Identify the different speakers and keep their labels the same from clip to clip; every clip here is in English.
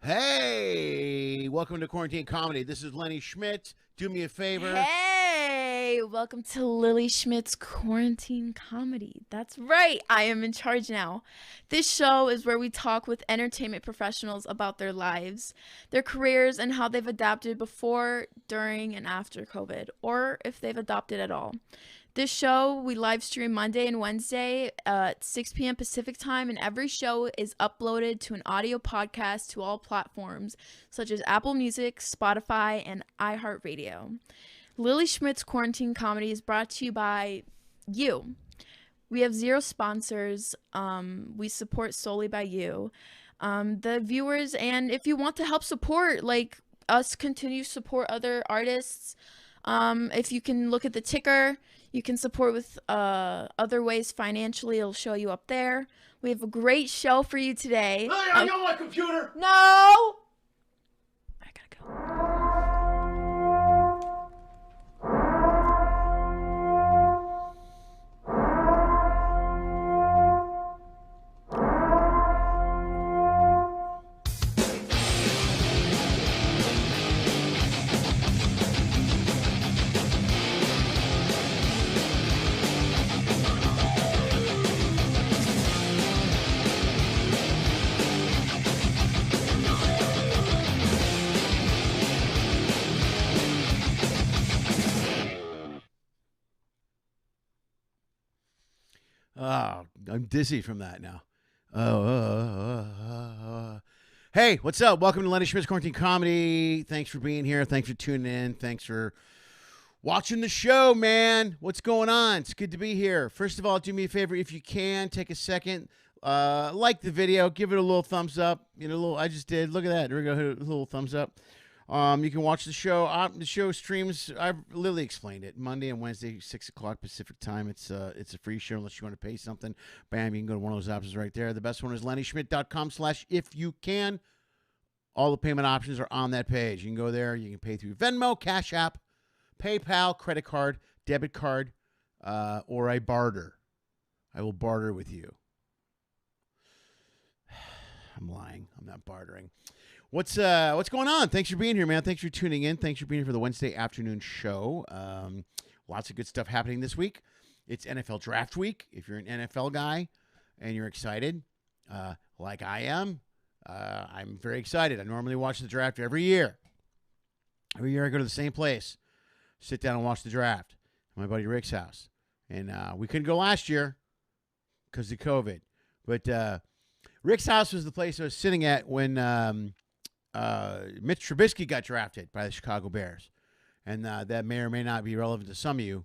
Speaker 1: Hey, welcome to Quarantine Comedy. This is Lenny Schmidt. Do me a favor.
Speaker 2: Hey, welcome to Lily Schmidt's Quarantine Comedy. That's right, I am in charge now. This show is where we talk with entertainment professionals about their lives, their careers, and how they've adapted before, during, and after COVID, or if they've adopted at all. This show we live stream Monday and Wednesday at 6 p.m. Pacific time, and every show is uploaded to an audio podcast to all platforms such as Apple Music, Spotify, and iHeartRadio. Lily Schmidt's Quarantine Comedy is brought to you by you. We have zero sponsors. We support solely by you, the viewers, and if you want to help support, like us, continue to support other artists. If you can look at the ticker, you can support with other ways financially. It'll show you up there. We have a great show for you today.
Speaker 1: Hey, I got my computer.
Speaker 2: No! I gotta go.
Speaker 1: Oh, I'm dizzy from that now. Hey, what's up? Welcome to Lenny Schmidt's Quarantine Comedy. Thanks for being here. Thanks for tuning in. Thanks for watching the show, man. What's going on? It's good to be here. First of all, do me a favor. If you can, take a second. Like the video. Give it a little thumbs up. I just did. Look at that. There we go. Hit a little thumbs up. You can watch the show. The show streams. I've literally explained it. Monday and Wednesday, 6 o'clock Pacific time. It's a free show unless you want to pay something. Bam, you can go to one of those options right there. The best one is lennyschmidt.com/if-you-can. All the payment options are on that page. You can go there. You can pay through Venmo, Cash App, PayPal, credit card, debit card, or I barter. I will barter with you. I'm lying. I'm not bartering. What's going on? Thanks for being here, man. Thanks for tuning in. Thanks for being here for the Wednesday afternoon show. Lots of good stuff happening this week. It's NFL Draft Week. If you're an NFL guy and you're excited, like I am, I'm very excited. I normally watch the draft every year. Every year I go to the same place, sit down and watch the draft at my buddy Rick's house. And we couldn't go last year because of COVID. But Rick's house was the place I was sitting at when Mitch Trubisky got drafted by the Chicago Bears. And that may or may not be relevant to some of you.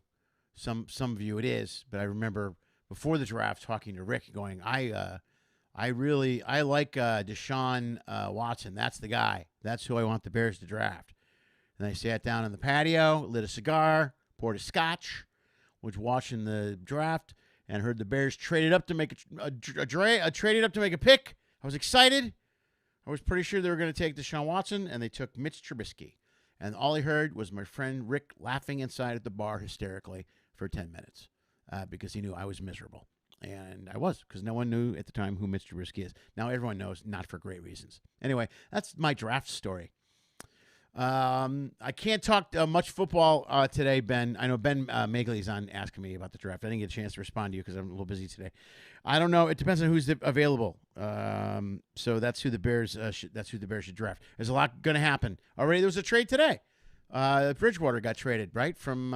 Speaker 1: Some of you it is. But I remember before the draft talking to Rick going, I like Deshaun Watson. That's the guy. That's who I want the Bears to draft. And I sat down on the patio, lit a cigar, poured a scotch, was watching the draft, and heard the Bears traded up to make traded up to make a pick. I was excited. I was pretty sure they were going to take Deshaun Watson, and they took Mitch Trubisky. And all I heard was my friend Rick laughing inside at the bar hysterically for 10 minutes because he knew I was miserable. And I was, because no one knew at the time who Mitch Trubisky is. Now everyone knows, not for great reasons. Anyway, that's my draft story. I can't talk much football today, Ben. I know Ben Magley's on asking me about the draft. I didn't get a chance to respond to you because I'm a little busy today. I don't know. It depends on who's available. So that's who the Bears. That's who the Bears should draft. There's a lot going to happen. Already, there was a trade today. Bridgewater got traded right from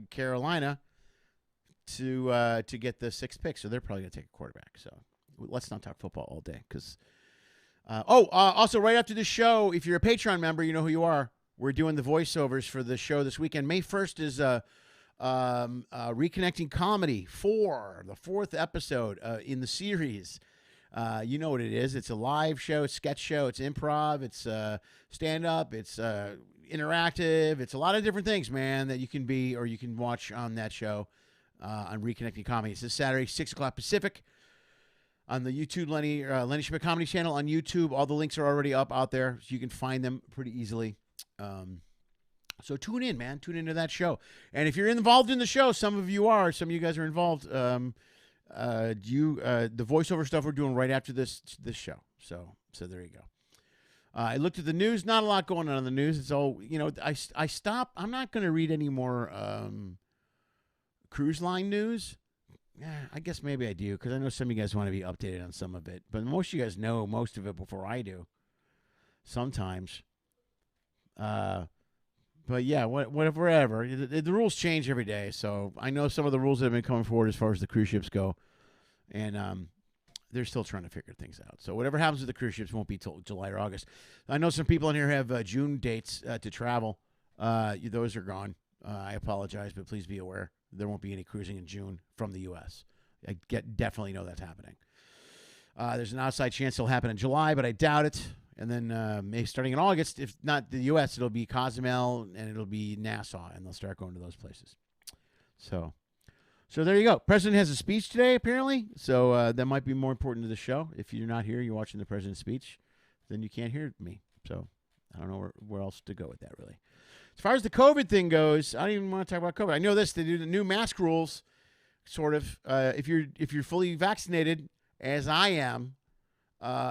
Speaker 1: Carolina to get the 6th pick. So they're probably going to take a quarterback. So let's not talk football all day because. Also, right after the show, if you're a Patreon member, you know who you are. We're doing the voiceovers for the show this weekend. May 1st is Reconnecting Comedy 4, the 4th episode in the series. You know what it is. It's a live show, sketch show. It's improv. It's stand-up. It's interactive. It's a lot of different things, man, that you can be or you can watch on that show on Reconnecting Comedy. It's this Saturday, 6 o'clock Pacific. On the YouTube Lenny Schmidt Comedy channel on YouTube. All the links are already up out there, so you can find them pretty easily. So tune in, man. Tune into that show. And if you're involved in the show, some of you are. Some of you guys are involved. The voiceover stuff we're doing right after this show. So there you go. I looked at the news. Not a lot going on in the news. It's all, I stop. I'm not going to read any more cruise line news. Yeah, I guess maybe I do, because I know some of you guys want to be updated on some of it. But most of you guys know most of it before I do. Sometimes. But yeah, whatever. The rules change every day. So I know some of the rules that have been coming forward as far as the cruise ships go. And they're still trying to figure things out. So whatever happens with the cruise ships won't be till July or August. I know some people in here have June dates to travel. Those are gone. I apologize, but please be aware. There won't be any cruising in June from the U.S. I definitely know that's happening. There's an outside chance it'll happen in July, but I doubt it. And then maybe starting in August, if not the U.S., it'll be Cozumel and it'll be Nassau, and they'll start going to those places. So there you go. President has a speech today, apparently. So that might be more important to the show. If you're not here, you're watching the president's speech, then you can't hear me. So I don't know where else to go with that, really. As far as the COVID thing goes, I don't even want to talk about COVID. I know this. They do the new mask rules, sort of. If you're fully vaccinated, as I am,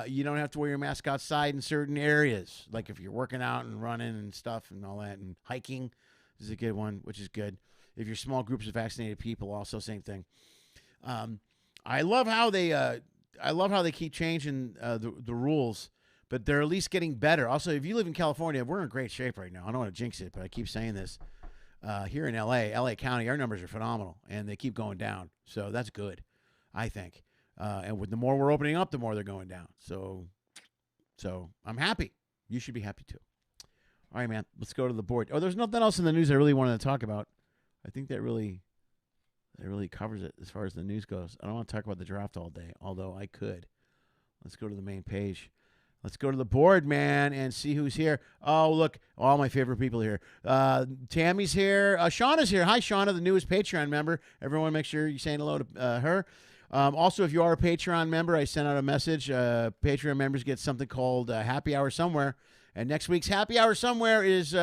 Speaker 1: you don't have to wear your mask outside in certain areas. Like if you're working out and running and stuff and all that, and hiking is a good one, which is good. If you're small groups of vaccinated people, also same thing. I love how they keep changing the rules, but they're at least getting better. Also, if you live in California, we're in great shape right now. I don't want to jinx it, but I keep saying this. Here in LA County, our numbers are phenomenal, and they keep going down. So that's good, I think. And with the more we're opening up, the more they're going down. So I'm happy. You should be happy too. All right, man. Let's go to the board. Oh, there's nothing else in the news I really wanted to talk about. I think that really covers it as far as the news goes. I don't want to talk about the draft all day, although I could. Let's go to the main page. Let's go to the board, man, and see who's here. Oh, look, all my favorite people here. Tammy's here. Shauna's here. Hi, Shauna, the newest Patreon member. Everyone, make sure you're saying hello to her. Also, if you are a Patreon member, I sent out a message. Patreon members get something called Happy Hour Somewhere. And next week's Happy Hour Somewhere is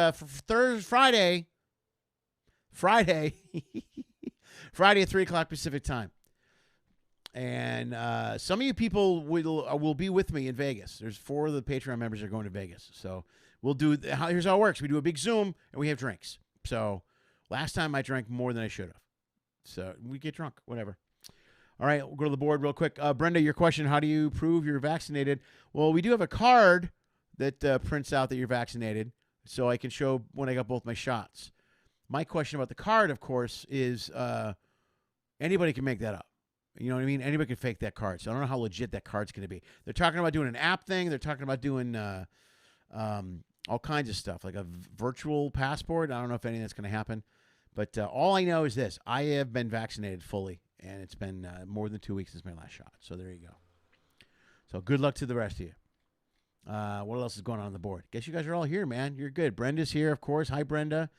Speaker 1: Friday. Friday at 3 o'clock Pacific time. And some of you people will be with me in Vegas. There's 4 of the Patreon members that are going to Vegas. So we'll do, here's how it works. We do a big Zoom, and we have drinks. So last time I drank more than I should have. So we get drunk, whatever. All right, we'll go to the board real quick. Brenda, your question, how do you prove you're vaccinated? Well, we do have a card that prints out that you're vaccinated, so I can show when I got both my shots. My question about the card, of course, is anybody can make that up. You know what I mean? Anybody can fake that card. So I don't know how legit that card's going to be. They're talking about doing an app thing. They're talking about doing all kinds of stuff, like a virtual passport. I don't know if any of that's going to happen. But all I know is this. I have been vaccinated fully, and it's been more than 2 weeks since my last shot. So there you go. So good luck to the rest of you. What else is going on the board? Guess you guys are all here, man. You're good. Brenda's here, of course. Hi, Brenda.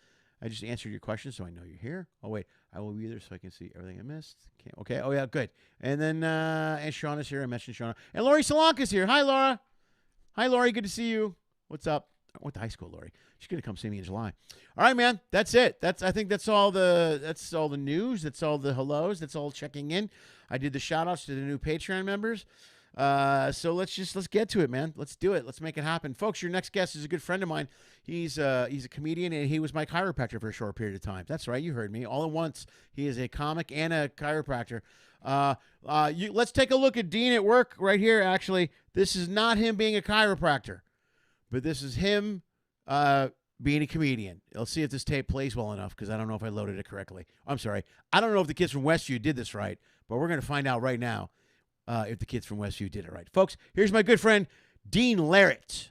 Speaker 1: I just answered your question, so I know you're here. Oh, wait. I will be there so I can see everything I missed. Okay. Oh, yeah, good. And then and Shauna's here. I mentioned Shauna. And Lori Solanka's here. Hi, Laura. Hi, Lori. Good to see you. What's up? I went to high school, Lori. She's going to come see me in July. All right, man. That's it. I think that's all the news. That's all the hellos. That's all checking in. I did the shout-outs to the new Patreon members. So let's get to it, man. Let's do it. Let's make it happen. Folks, your next guest is a good friend of mine. He's a comedian, and he was my chiropractor for a short period of time. That's right. You heard me. All at once. He is a comic and a chiropractor. Let's take a look at Dean at work right here, actually. This is not him being a chiropractor, but this is him being a comedian. Let's see if this tape plays well enough, because I don't know if I loaded it correctly. I'm sorry. I don't know if the kids from Westview did this right, but we're going to find out right now. If the kids from Westview did it right. Folks, here's my good friend, Dean Larit.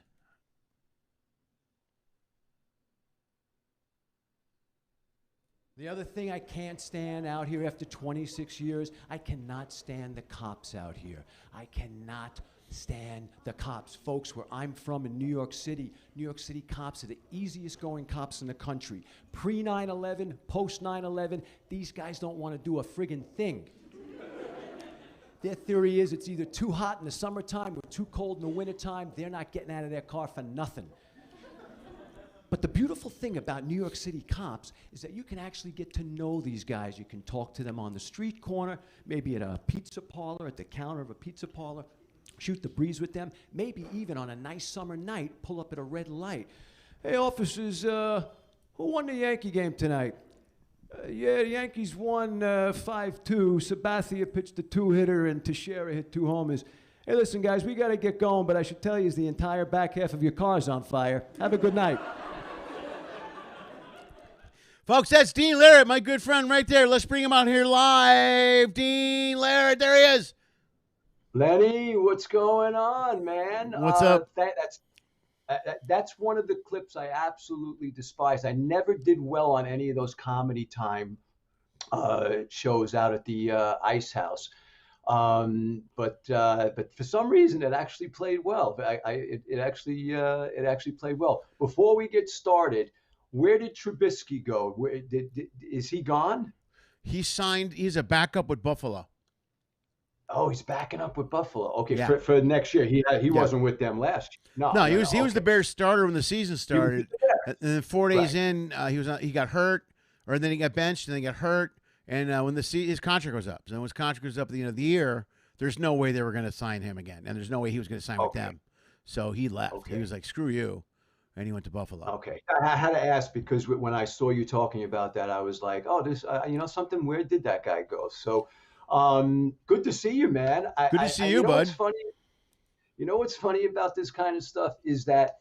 Speaker 3: The other thing I can't stand out here after 26 years, I cannot stand the cops out here. I cannot stand the cops. Folks, where I'm from in New York City cops are the easiest going cops in the country. Pre 9/11, post 9/11, these guys don't want to do a friggin' thing. Their theory is it's either too hot in the summertime or too cold in the wintertime. They're not getting out of their car for nothing. But the beautiful thing about New York City cops is that you can actually get to know these guys. You can talk to them on the street corner, maybe at a pizza parlor, at the counter of a pizza parlor. shoot the breeze with them. Maybe even on a nice summer night, pull up at a red light. Hey, officers, who won the Yankee game tonight? Yeah, the Yankees won 5-2. Sabathia pitched a 2-hitter, and Teixeira hit 2 homers. Hey, listen, guys, we got to get going, but I should tell you is the entire back half of your car's on fire. Have a good night.
Speaker 1: Folks, that's Dean Larit, my good friend right there. Let's bring him out here live. Dean Larit, there he is.
Speaker 3: Lenny, what's going on, man?
Speaker 1: What's up?
Speaker 3: That's one of the clips I absolutely despise. I never did well on any of those Comedy Time shows out at the Ice House. But for some reason it actually played well. It actually played well. Before we get started, where did Trubisky go? Is he gone?
Speaker 1: He signed. He's a backup with Buffalo.
Speaker 3: Oh, he's backing up with Buffalo. Okay,
Speaker 1: yeah.
Speaker 3: for next year. He wasn't with them last year.
Speaker 1: No, he was the Bears starter when the season started. And then 4 days in, he got hurt, or then he got benched, and then he got hurt. And when his contract was up, so when his contract was up at the end of the year, there's no way they were going to sign him again, and there's no way he was going to sign with them. So he left. Okay. He was like, "Screw you," and he went to Buffalo.
Speaker 3: Okay, I had to ask because when I saw you talking about that, I was like, "Oh, this, something. Where did that guy go?" So, good to see you, man.
Speaker 1: Good to see you, bud.
Speaker 3: What's funny? You know what's funny about this kind of stuff is that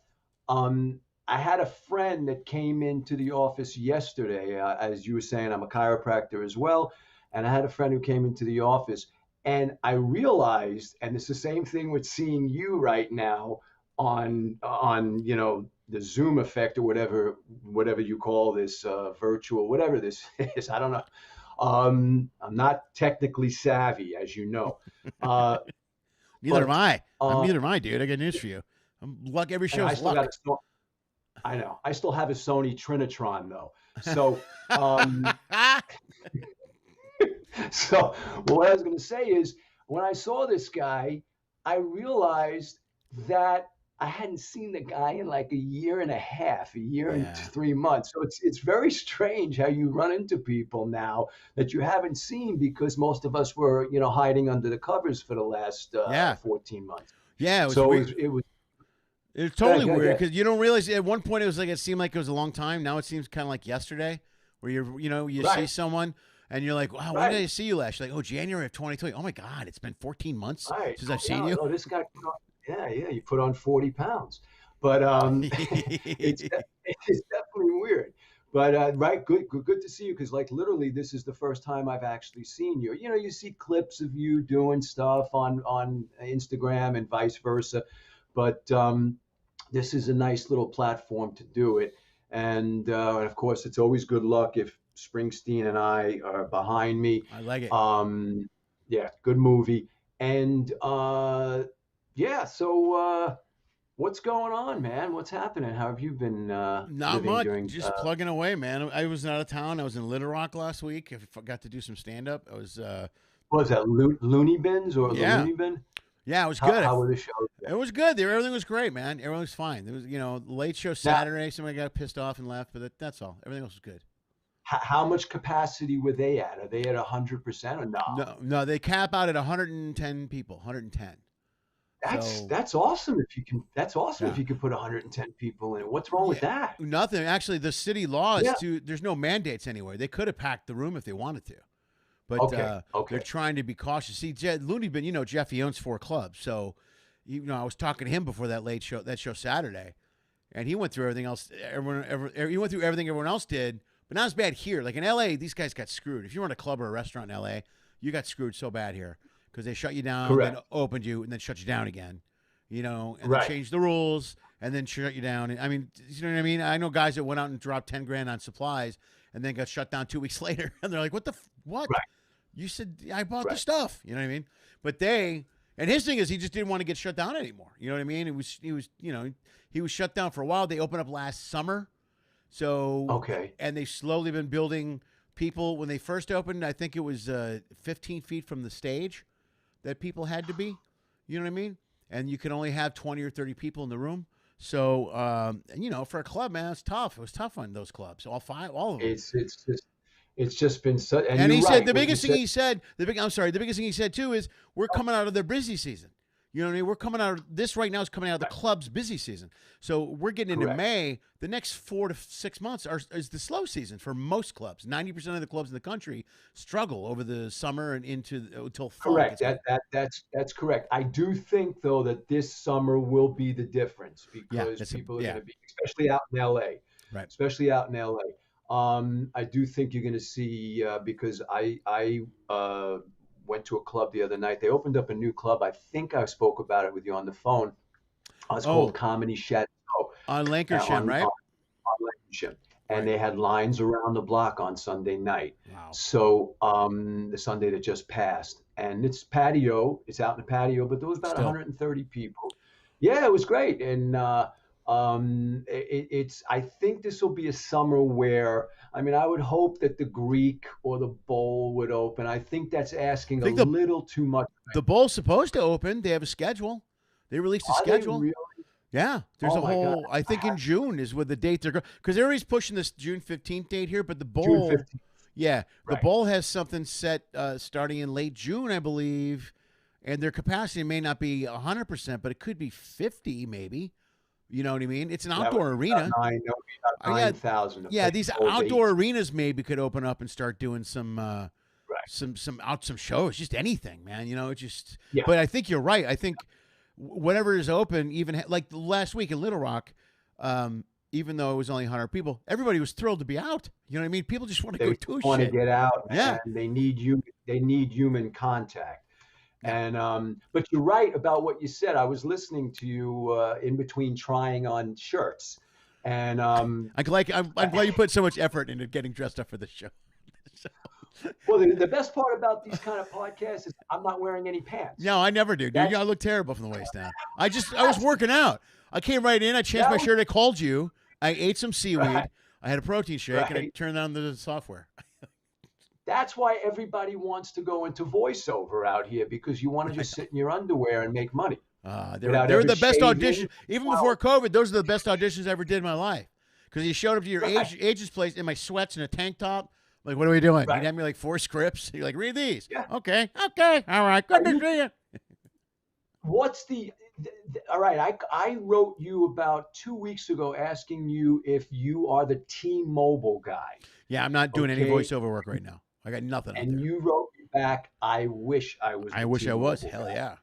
Speaker 3: I had a friend that came into the office yesterday. As you were saying, I'm a chiropractor as well. And I had a friend who came into the office. And I realized, and it's the same thing with seeing you right now on the Zoom effect or whatever you call this, virtual, whatever this is. I don't know. I'm not technically savvy, as you know.
Speaker 1: Neither am I. Neither am I, dude. I got news for you. I'm luck. Every show's luck.
Speaker 3: I know. I still have a Sony Trinitron though. So, so what I was going to say is when I saw this guy, I realized that I hadn't seen the guy in like a year and a half, and 3 months. So it's very strange how you run into people now that you haven't seen because most of us were, hiding under the covers for the last 14 months.
Speaker 1: Yeah. It was It's totally weird because you don't realize at one point it seemed like it was a long time. Now it seems kind of like yesterday, where you see someone and you're like, wow, when did I see you last? You're like, oh, January of 2020. Oh my God, it's been 14 months since I've seen you.
Speaker 3: No, this guy, you put on 40 pounds, but it's definitely weird. But good to see you because like literally this is the first time I've actually seen you. You see clips of you doing stuff on Instagram and vice versa, but this is a nice little platform to do it. And of course, it's always good luck if Springsteen and I are behind me.
Speaker 1: I like it.
Speaker 3: Good movie. And so what's going on, man? What's happening? How have you been?
Speaker 1: Not much. Just plugging away, man. I was out of town. I was in Little Rock last week. I got to do some stand-up. I was.
Speaker 3: What was that? Looney Bins or the Looney Bin?
Speaker 1: Yeah, it was good.
Speaker 3: How were the shows?
Speaker 1: It was good. Everything was great, man. Everything was fine. There was, late show Saturday. Somebody got pissed off and left, but that's all. Everything else was good.
Speaker 3: How much capacity were they at? Are they at 100% or no?
Speaker 1: No, they cap out at 110 people. 110.
Speaker 3: That's awesome if you can. That's awesome if you can put 110 people in. What's wrong with that?
Speaker 1: Nothing. Actually, the city law is there's no mandates anywhere. They could have packed the room if they wanted to. But they're trying to be cautious. See, Looney Bin, Jeff, he owns 4 clubs. So, I was talking to him before that show Saturday, and he went through everything else. He went through everything everyone else did, but not as bad here. Like in L.A., these guys got screwed. If you run a club or a restaurant in L.A., you got screwed so bad here because they shut you down, then opened you, and then shut you down again. And then changed the rules, and then shut you down. And, I mean, you know what I mean? I know guys that went out and dropped $10,000 on supplies, and then got shut down 2 weeks later, and they're like, "What? Right. You said I bought the stuff." You know what I mean? But and his thing is he just didn't want to get shut down anymore. You know what I mean? He was shut down for a while. They opened up last summer. So and they've slowly been building people. When they first opened, I think it was 15 feet from the stage that people had to be. You know what I mean? And you could only have 20 or 30 people in the room. So for a club, man, it's tough. It was tough on those clubs. All of them.
Speaker 3: It's just been so.
Speaker 1: And he said the biggest thing he said too is we're coming out of their busy season. You know what I mean? We're coming out of this right now is coming out of the club's busy season. So we're getting into May. The next 4 to 6 months is the slow season for most clubs. 90% of the clubs in the country struggle over the summer and until fall.
Speaker 3: Correct. That's correct. I do think though that this summer will be the difference because people are going to be, especially out in LA.
Speaker 1: Right.
Speaker 3: Especially out in LA. I do think you're going to see because I went to a club the other night. They opened up a new club. I think I spoke about it with you on the phone. It's called Comedy Chateau.
Speaker 1: On Lancashire, right?
Speaker 3: On Lancashire. And they had lines around the block on Sunday night.
Speaker 1: Wow.
Speaker 3: So the Sunday that just passed. And it's patio. It's out in the patio, but there was about 130 people. Yeah, it was great. And I think this will be a summer where, I mean, I would hope that the Greek or the Bowl would open. I think that's asking a little too much.
Speaker 1: The Bowl's supposed to open. They have a schedule. They released a schedule.
Speaker 3: They really?
Speaker 1: Yeah, there's a whole.
Speaker 3: God.
Speaker 1: I think in June is what the date they're going, because everybody's pushing this June 15th date here, but the Bowl, the Bowl has something set starting in late June, I believe, and their capacity may not be 100%, but it could be 50 maybe. You know what I mean? It's an outdoor arena.
Speaker 3: 9,000.
Speaker 1: Yeah, these outdoor arenas maybe could open up and start doing some shows, just anything, man. You know, just. Yeah. But I think you're right. I think whatever is open, even like last week in Little Rock, even though it was only 100 people, everybody was thrilled to be out. You know what I mean? People just want to go do shit.
Speaker 3: They want to get out, man. Yeah. They need human contact. And but you're right about what you said. I was listening to you in between trying on shirts, and I'm
Speaker 1: glad you put so much effort into getting dressed up for this show.
Speaker 3: Well, the best part about these kind of podcasts is I'm not wearing any pants.
Speaker 1: No, I never do, dude. I look terrible from the waist down. I was working out. I came right in. I changed my shirt. I called you. I ate some seaweed. Right. I had a protein shake, and I turned on the software.
Speaker 3: That's why everybody wants to go into voiceover out here, because you want to just sit in your underwear and make money.
Speaker 1: They were the best auditions. Even before COVID, those are the best auditions I ever did in my life. Because you showed up to your agent's place in my sweats and a tank top. Like, what are we doing? He'd have me like 4 scripts. You're like, read these. Yeah. Okay. All right. Good to see you.
Speaker 3: What's all right. I wrote you about 2 weeks ago asking you if you are the T-Mobile guy.
Speaker 1: Yeah, I'm not doing any voiceover work right now. I got nothing.
Speaker 3: And you wrote me back, I wish I was.
Speaker 1: I wish I was. Hell yeah.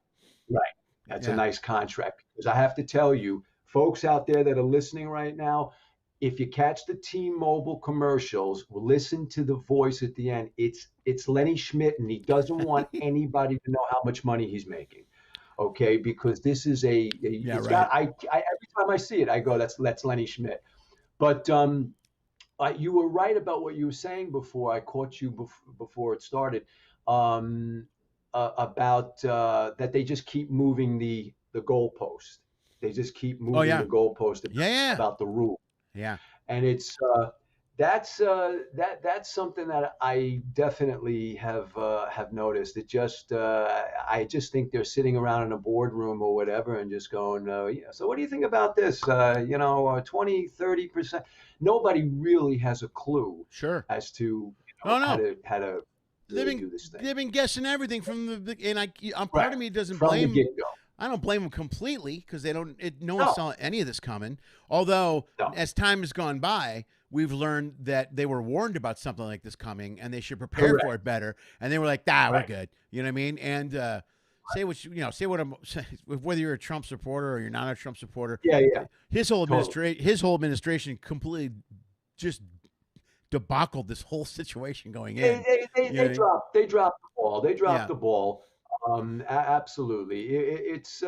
Speaker 3: Right. That's a nice contract. Because I have to tell you, folks out there that are listening right now, if you catch the T-Mobile commercials, listen to the voice at the end. It's Lenny Schmidt, and he doesn't want anybody to know how much money he's making. Okay, because this is every time I see it, I go, that's Lenny Schmidt. But you were right about what you were saying before. I caught you before it started about that they just keep moving the goalpost. They just keep moving the goalpost about the rule.
Speaker 1: Yeah,
Speaker 3: and it's that's something that I definitely have noticed. It just I just think they're sitting around in a boardroom or whatever and just going, so what do you think about this? 20-30%. Nobody really has a clue as to how to really do this thing.
Speaker 1: They've been guessing everything from the and part of me doesn't blame. I don't blame them completely, because no one saw any of this coming. Although, as time has gone by, we've learned that they were warned about something like this coming, and they should prepare for it better. And they were like, we're good. You know what I mean? And whether you're a Trump supporter or you're not a Trump supporter.
Speaker 3: Yeah.
Speaker 1: His whole administration completely just debacled this whole situation going in.
Speaker 3: They dropped the ball. They dropped the ball. Absolutely. It's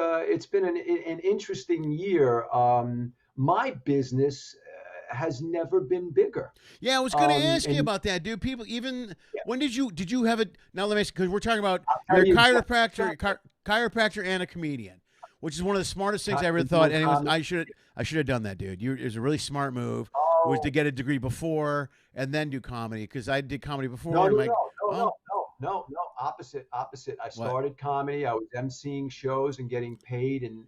Speaker 3: been an interesting year. My business has never been bigger.
Speaker 1: Yeah, I was going to ask you about that, dude. People, when did you have it? Now let me ask, because we're talking about you're a chiropractor and a comedian, which is one of the smartest things I ever thought. And I should have done that, dude. It was a really smart move. It was to get a degree before and then do comedy, because I did comedy before.
Speaker 3: No, opposite. I started comedy. I was emceeing shows and getting paid in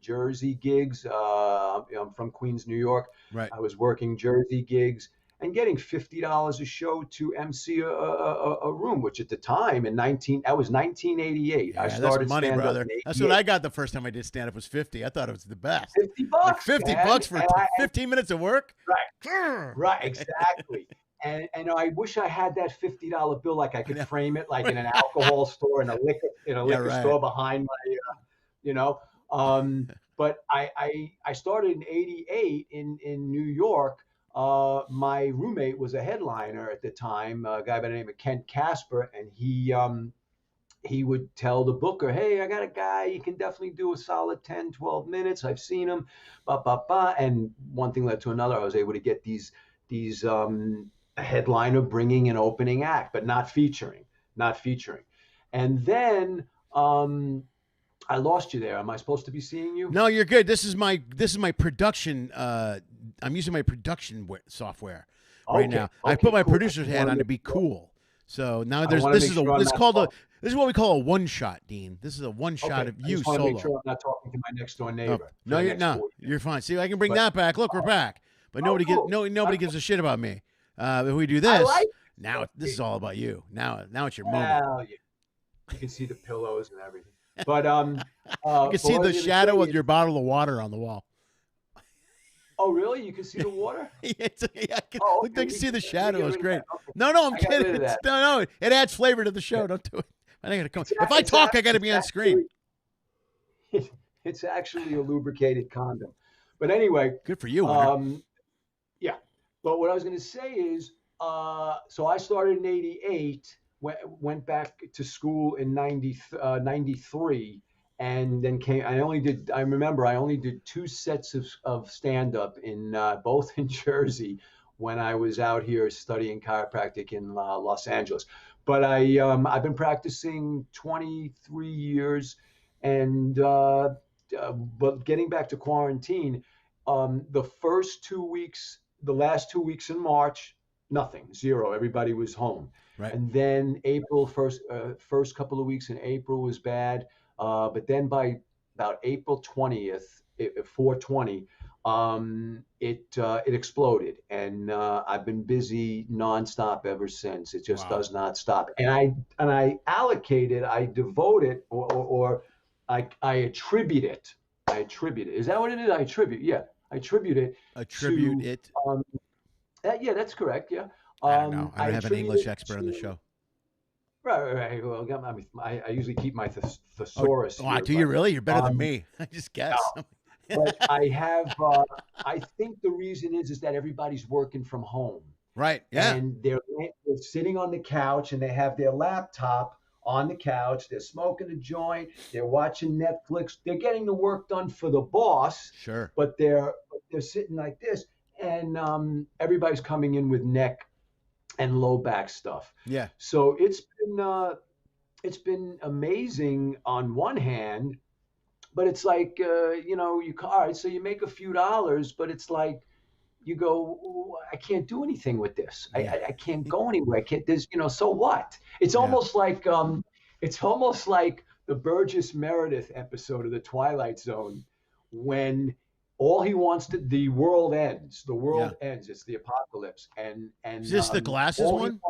Speaker 3: Jersey gigs. I'm from Queens, New York.
Speaker 1: Right.
Speaker 3: I was working Jersey gigs, and getting $50 a show to MC a room, which at the time that was 1988.
Speaker 1: Yeah,
Speaker 3: I
Speaker 1: that's
Speaker 3: started
Speaker 1: money,
Speaker 3: stand-up
Speaker 1: brother.
Speaker 3: in
Speaker 1: That's what
Speaker 3: 88.
Speaker 1: I got the first time I did stand up was 50. I thought it was the best.
Speaker 3: 50
Speaker 1: Like
Speaker 3: bucks,
Speaker 1: 50
Speaker 3: man.
Speaker 1: bucks for
Speaker 3: And
Speaker 1: 15 minutes of work?
Speaker 3: Right, exactly. And I wish I had that $50 bill, like I could frame it like in an alcohol store in a liquor store behind my, you know. But I started in '88 in New York. My roommate was a headliner at the time, a guy by the name of Kent Casper, and he would tell the booker, hey, I got a guy, he can definitely do a solid 10, 12 minutes. I've seen him, and one thing led to another. I was able to get these a headliner bringing an opening act, but not featuring. And then I lost you there. Am I supposed to be seeing you?
Speaker 1: No, you're good. This is my production. I'm using my production software right now. I put my producer's hat on to be cool. So now this is what we call a one shot, Dean. This is a one shot of you solo.
Speaker 3: Make sure I'm not talking to my next door neighbor.
Speaker 1: No, you're fine. See, I can bring that back. Look, we're back. But nobody gives a shit about me. If we do this, this is all about you. Now it's your moment.
Speaker 3: Well, you can see the pillows and everything. But
Speaker 1: you can see the shadow of your bottle of water on the wall.
Speaker 3: Oh, really? You can see the water?
Speaker 1: You can see the shadow. It's great. Okay. No, I'm kidding. No, it adds flavor to the show. Don't do it. I gotta come. If I talk, I got to be on screen.
Speaker 3: It's actually a lubricated condom. But anyway.
Speaker 1: Good for you.
Speaker 3: Yeah. But what I was going to say is, so I started in '88, went back to school in '93, and then I remember I only did 2 sets of stand-up in both in Jersey when I was out here studying chiropractic in Los Angeles. But I've been practicing 23 years, and but getting back to quarantine, the last 2 weeks in March, nothing, zero. Everybody was home.
Speaker 1: Right.
Speaker 3: And then April first couple of weeks in April was bad. But then by about April 20th, 4/20, it exploded, and I've been busy nonstop ever since. It just does not stop. And I devote it, or I attribute it. Is that what it is? I attribute. Yeah, I attribute it. Yeah, that's correct. Yeah.
Speaker 1: I don't know. I don't have an English expert on the show.
Speaker 3: Right. Well, I usually keep my thesaurus.
Speaker 1: Do you really? You're better than me. I just guess.
Speaker 3: No. But I have. I think the reason is that everybody's working from home.
Speaker 1: Right. Yeah.
Speaker 3: And they're sitting on the couch, and they have their laptop on the couch. They're smoking a joint. They're watching Netflix. They're getting the work done for the boss.
Speaker 1: Sure.
Speaker 3: But they're sitting like this, and everybody's coming in with neck and low back stuff.
Speaker 1: Yeah.
Speaker 3: So it's been amazing on one hand, but it's like all right, so you make a few dollars, but it's like you go, I can't do anything with this. I can't go anywhere. I can't. There's so what? It's almost like the Burgess Meredith episode of The Twilight Zone, when all he wants the world ends. The world ends. It's the apocalypse. And
Speaker 1: is this the glasses one?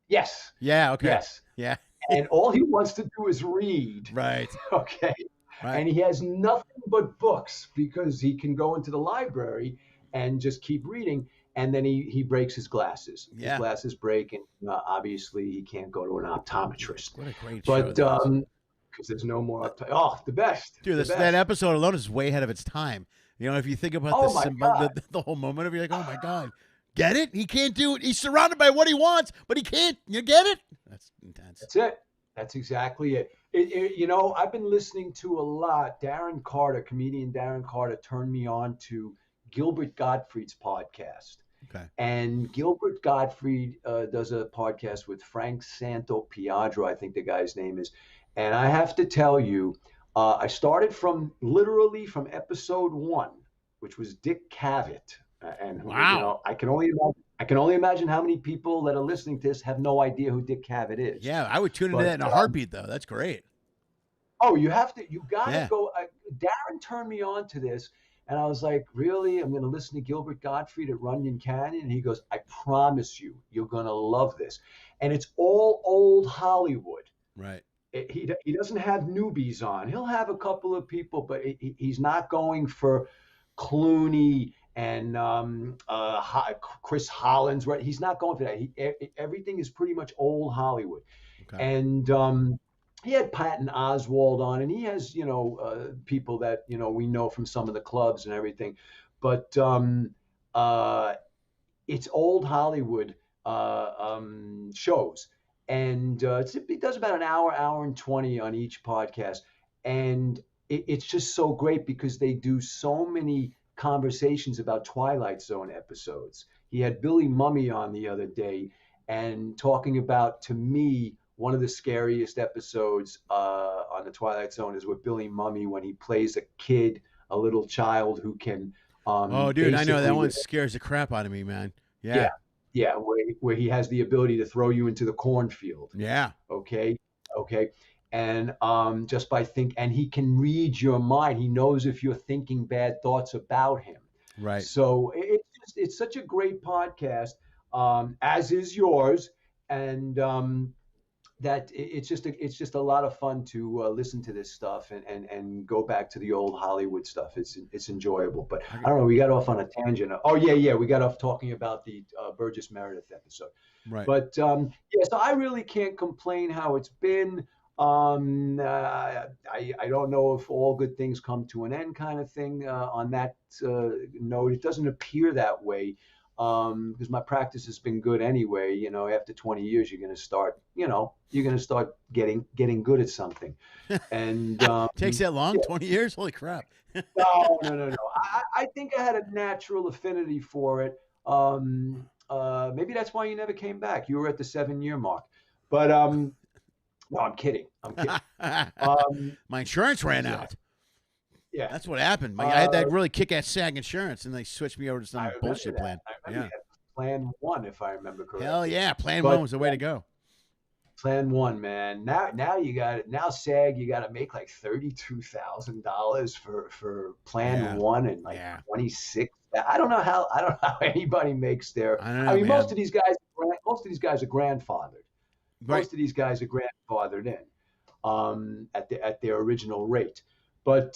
Speaker 3: Yes.
Speaker 1: Yeah. Okay.
Speaker 3: Yes.
Speaker 1: Yeah.
Speaker 3: And all he wants to do is read.
Speaker 1: Right.
Speaker 3: Okay. Right. And he has nothing but books because he can go into the library and just keep reading. And then he breaks his glasses.
Speaker 1: Yeah.
Speaker 3: His glasses break, and obviously he can't go to an optometrist.
Speaker 1: What a great show.
Speaker 3: Because there's no more. The best.
Speaker 1: Dude, that episode alone is way ahead of its time. If you think about the whole moment of it, you're like, oh my God, get it? He can't do it. He's surrounded by what he wants, but he can't. You get it? That's intense.
Speaker 3: That's it. That's exactly it. I've been listening to a lot. Comedian Darren Carter turned me on to Gilbert Gottfried's podcast.
Speaker 1: Okay. And
Speaker 3: Gilbert Gottfried does a podcast with Frank Santopiadro, I think the guy's name is. And I have to tell you, I started literally from episode 1, which was Dick Cavett, and
Speaker 1: wow.
Speaker 3: I can only imagine how many people that are listening to this have no idea who Dick Cavett is.
Speaker 1: Yeah, I would tune into that in a heartbeat, though. That's great.
Speaker 3: Oh, you got to go. Darren turned me on to this, And I was like, really? I'm going to listen to Gilbert Gottfried at Runyon Canyon? And he goes, I promise you, you're going to love this. And it's all old Hollywood.
Speaker 1: Right.
Speaker 3: He doesn't have newbies on. He'll have a couple of people, but he's not going for Clooney and Chris Hollins. Right? He's not going for that. Everything is pretty much old Hollywood.
Speaker 1: Okay.
Speaker 3: And he had Patton Oswalt on, and he has, people that, we know from some of the clubs and everything. But it's old Hollywood shows. And it does about an hour and 20 on each podcast. And it's just so great because they do so many conversations about Twilight Zone episodes. He had Billy Mummy on the other day and talking about, to me, one of the scariest episodes on the Twilight Zone is with Billy Mummy when he plays a kid, a little child who can.
Speaker 1: Oh, dude, I know that one scares the crap out of me, man. Yeah.
Speaker 3: Yeah, where he has the ability to throw you into the cornfield.
Speaker 1: Yeah.
Speaker 3: Okay. And just by and he can read your mind. He knows if you're thinking bad thoughts about him.
Speaker 1: Right.
Speaker 3: So it's such a great podcast, as is yours, and that it's just a lot of fun to listen to this stuff and go back to the old Hollywood stuff. It's enjoyable. But I don't know, we got off on a tangent. Oh yeah, we got off talking about the Burgess Meredith episode.
Speaker 1: Right.
Speaker 3: But so I really can't complain how it's been. I don't know if all good things come to an end kind of thing on that note. It doesn't appear that way. Because my practice has been good anyway. After 20 years, you're going to start getting good at something. And
Speaker 1: takes that long? 20 years? Holy crap.
Speaker 3: No. I think I had a natural affinity for it. Maybe that's why you never came back. You were at the 7-year mark. But no, I'm kidding.
Speaker 1: My insurance ran out.
Speaker 3: Yeah,
Speaker 1: that's what happened. I had that really kick-ass SAG insurance, and they switched me over to some bullshit
Speaker 3: that.
Speaker 1: plan.
Speaker 3: Yeah, Plan 1, if I remember correctly.
Speaker 1: Hell yeah, Plan 1 was the way to go.
Speaker 3: Plan 1, man. Now you got it. Now SAG, you got to make like $32,000 for Plan 1 and like 26. I don't know how anybody makes their.
Speaker 1: I mean,
Speaker 3: most of these guys are grandfathered.
Speaker 1: Right.
Speaker 3: Most of these guys are grandfathered in at their original rate. But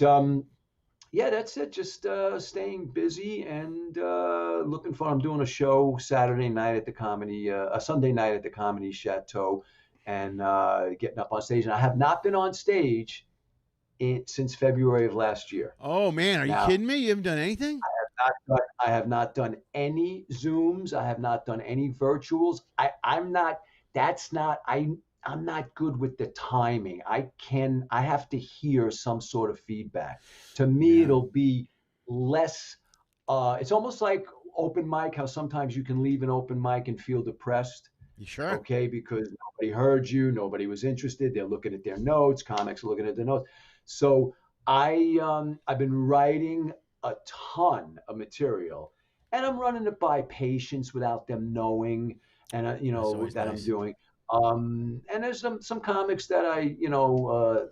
Speaker 3: that's it. Just staying busy and looking for. I'm doing a show Saturday night at the comedy, a Sunday night at the Comedy Chateau, and getting up on stage. And I have not been on stage since February of last year.
Speaker 1: Oh man, are you kidding me? You haven't done anything?
Speaker 3: I have not done any Zooms. I have not done any virtuals. I'm not good with the timing. I have to hear some sort of feedback. To me, it'll be less, it's almost like open mic, how sometimes you can leave an open mic and feel depressed.
Speaker 1: You sure?
Speaker 3: Okay, because nobody heard you, nobody was interested. They're looking at their notes, comics are looking at their notes. So I've been writing a ton of material, and I'm running it by patients without them knowing, and that I'm doing. And there's some comics that I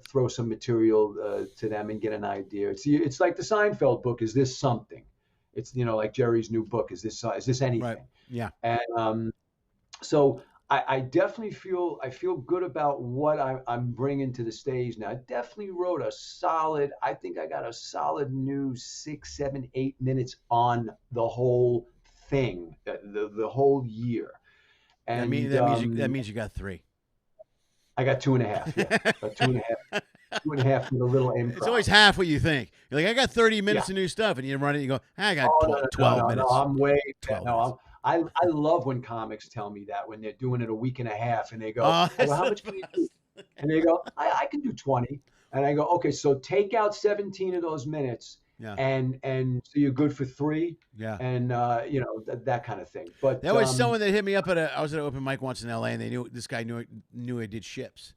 Speaker 3: throw some material to them and get an idea. It's like the Seinfeld book. Is this something? It's like Jerry's new book. Is this anything? Right.
Speaker 1: Yeah.
Speaker 3: And so I definitely feel good about what I'm bringing to the stage now. I definitely wrote I think I got a solid new 6, 7, 8 minutes on the whole thing, the whole year. And
Speaker 1: that means you got 3.
Speaker 3: I got 2.5. Yeah, got 2.5. 2.5 with a little improv.
Speaker 1: It's always half what you think. You're like, I got 30 minutes of new stuff, and you run it. You go, I got 12 minutes.
Speaker 3: No, I'm way.
Speaker 1: 12
Speaker 3: minutes. I love when comics tell me that when they're doing it a week and a half, and they go, well, how much can you do? And they go, I can do 20. And I go, okay, so take out 17 of those minutes. Yeah. And so you're good for 3.
Speaker 1: Yeah.
Speaker 3: And that kind of thing. But
Speaker 1: there was someone that hit me up I was at an open mic once in LA, and they knew this guy knew I did ships,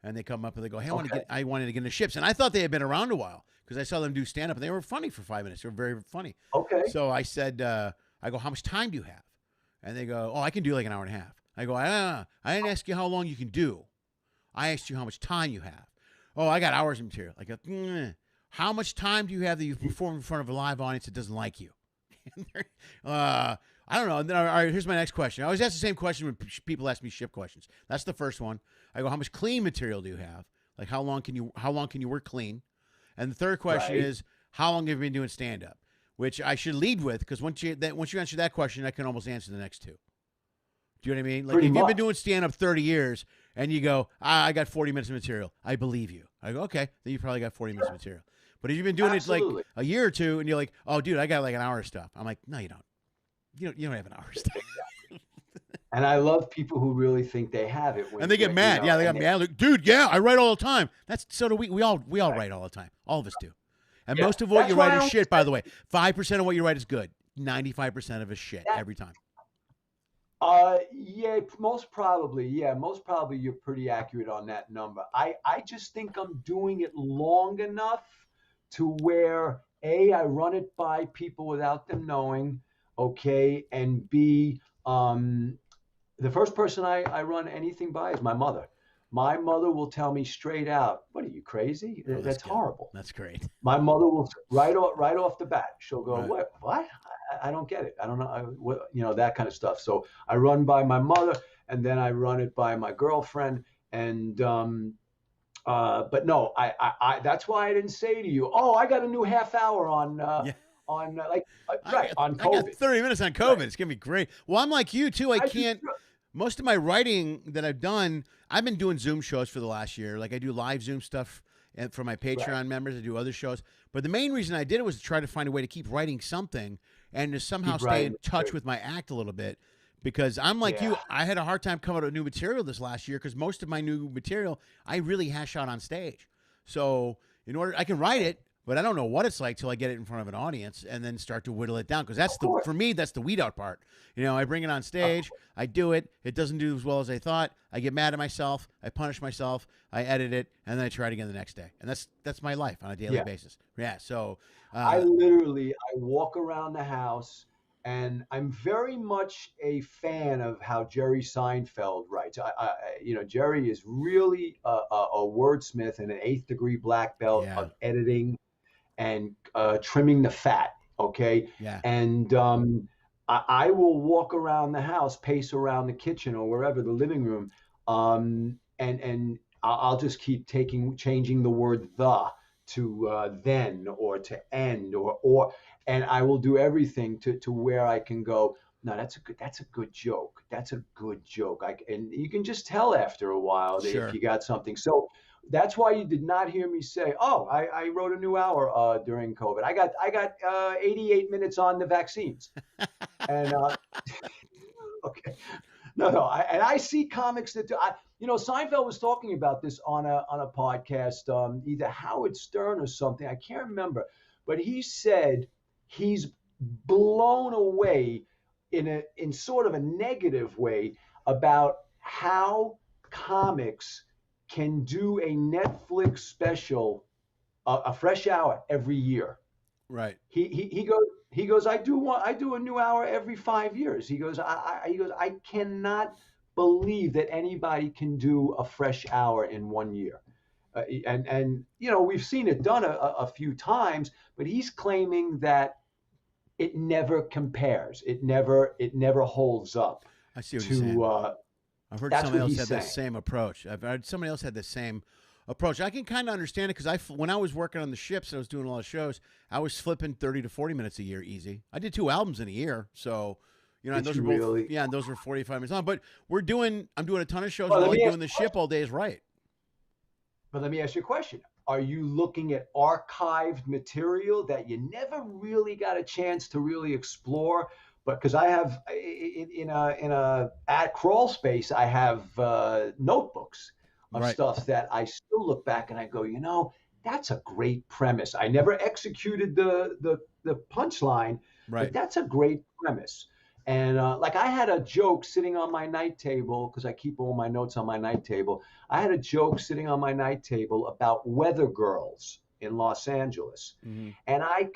Speaker 1: and they come up and they go, hey, I wanted to get into ships, and I thought they had been around a while because I saw them do stand up, and they were funny for 5 minutes. They were very funny.
Speaker 3: Okay.
Speaker 1: So I said, I go, how much time do you have? And they go, oh, I can do like an hour and a half. I go, I didn't ask you how long you can do. I asked you how much time you have. Oh, I got hours of material. I go, how much time do you have that you perform in front of a live audience that doesn't like you? I don't know. And then, all right, here's my next question. I always ask the same question when people ask me ship questions. That's the first one. I go, how much clean material do you have? Like, how long can you work clean? And the third question is, how long have you been doing stand up? Which I should lead with, because once you answer that question, I can almost answer the next two. Do you know what I mean? Like, if you've been doing stand up 30 years and you go, I got 40 minutes of material, I believe you. I go, okay, then you probably got 40 minutes of material. But if you've been doing it like a year or two and you're like, oh, dude, I got like an hour of stuff. I'm like, no, you don't. You don't have an hour of stuff.
Speaker 3: And I love people who really think they have it.
Speaker 1: And they get mad. They got mad. Like, dude, I write all the time. So do we. We all write all the time. All of us do. And most of what you write is shit, by the way. 5% of what you write is good. 95% of it is shit every time.
Speaker 3: Yeah, most probably you're pretty accurate on that number. I just think I'm doing it long enough to where A, I run it by people without them knowing, okay, and B, the first person I run anything by is my mother. My mother will tell me straight out, "What are you, crazy?
Speaker 1: Oh,
Speaker 3: that's horrible."
Speaker 1: That's great.
Speaker 3: My mother will right off the bat. She'll go, "What? I don't get it. I don't know. That kind of stuff." So I run by my mother, and then I run it by my girlfriend. And but no, I that's why I didn't say to you, "Oh, I got a new half hour on on COVID."
Speaker 1: I got 30 minutes on COVID. Right. It's gonna be great. Well, I'm like you too. I can't. Most of my writing that I've done, I've been doing Zoom shows for the last year. Like, I do live Zoom stuff for my Patreon members. I do other shows. But the main reason I did it was to try to find a way to keep writing something and to somehow stay in touch with my act a little bit. Because I'm like you, I had a hard time coming up with new material this last year because most of my new material I really hash out on stage. So I can write it, but I don't know what it's like till I get it in front of an audience and then start to whittle it down. Because for me, that's the weed out part. I bring it on stage, I do it, it doesn't do as well as I thought. I get mad at myself, I punish myself, I edit it, and then I try it again the next day. And that's my life on a daily basis. Yeah. So
Speaker 3: I walk around the house, and I'm very much a fan of how Jerry Seinfeld writes. Jerry is really a wordsmith and an 8th degree black belt of editing and trimming the fat. Okay.
Speaker 1: Yeah.
Speaker 3: And I will walk around the house, pace around the kitchen or wherever, the living room, and I'll just keep changing the word "the" to "then" or to "end" or, and I will do everything to where I can go, no, that's a good joke. That's a good joke. And you can just tell after a while if you got something. So that's why you did not hear me say, "Oh, I wrote a new hour during COVID. I got 88 minutes on the vaccines." And okay, no. I see comics that do. Seinfeld was talking about this on a podcast, either Howard Stern or something. I can't remember, but he said he's blown away in sort of a negative way about how comics can do a Netflix special, a fresh hour every year.
Speaker 1: Right.
Speaker 3: He goes, I do a new hour every 5 years. He goes, I cannot believe that anybody can do a fresh hour in 1 year. And we've seen it done a few times, but he's claiming that it never compares. It never holds up.
Speaker 1: I see what you're saying. I've heard somebody else had the same approach. I've heard somebody else had the same approach. I can kind of understand it because when I was working on the ships and I was doing a lot of shows, I was flipping 30 to 40 minutes a year easy. I did 2 albums in a year, so and those were both and those were 45 minutes long. But I'm doing a ton of shows. All doing the ship all day is right.
Speaker 3: But let me ask you a question. Are you looking at archived material that you never really got a chance to really explore? But because I have at Crawl Space, I have notebooks of stuff that I still look back and I go, that's a great premise. I never executed the punchline, but that's a great premise. And I had a joke sitting on my night table because I keep all my notes on my night table. I had a joke sitting on my night table about weather girls in Los Angeles. Mm-hmm. And I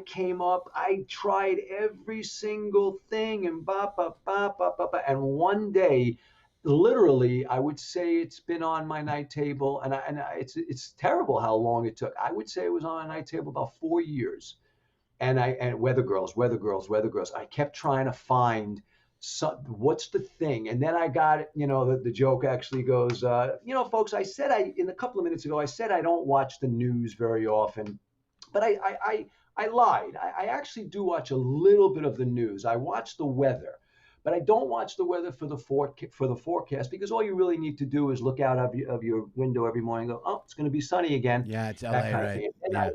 Speaker 3: came up, I tried every single thing and and one day, literally, I would say it's been on my night table, and it's terrible how long it took. I would say it was on my night table about 4 years. And weather girls, weather girls, weather girls. I kept trying to find what's the thing, and then I got it. The joke actually goes, folks. I said in a couple of minutes ago, I said I don't watch the news very often, but I lied. I actually do watch a little bit of the news. I watch the weather, but I don't watch the weather for the forecast, because all you really need to do is look out of your window every morning and go, oh, it's going to be sunny again.
Speaker 1: Yeah, it's LA,
Speaker 3: that kind
Speaker 1: right?
Speaker 3: Of thing. And
Speaker 1: yeah.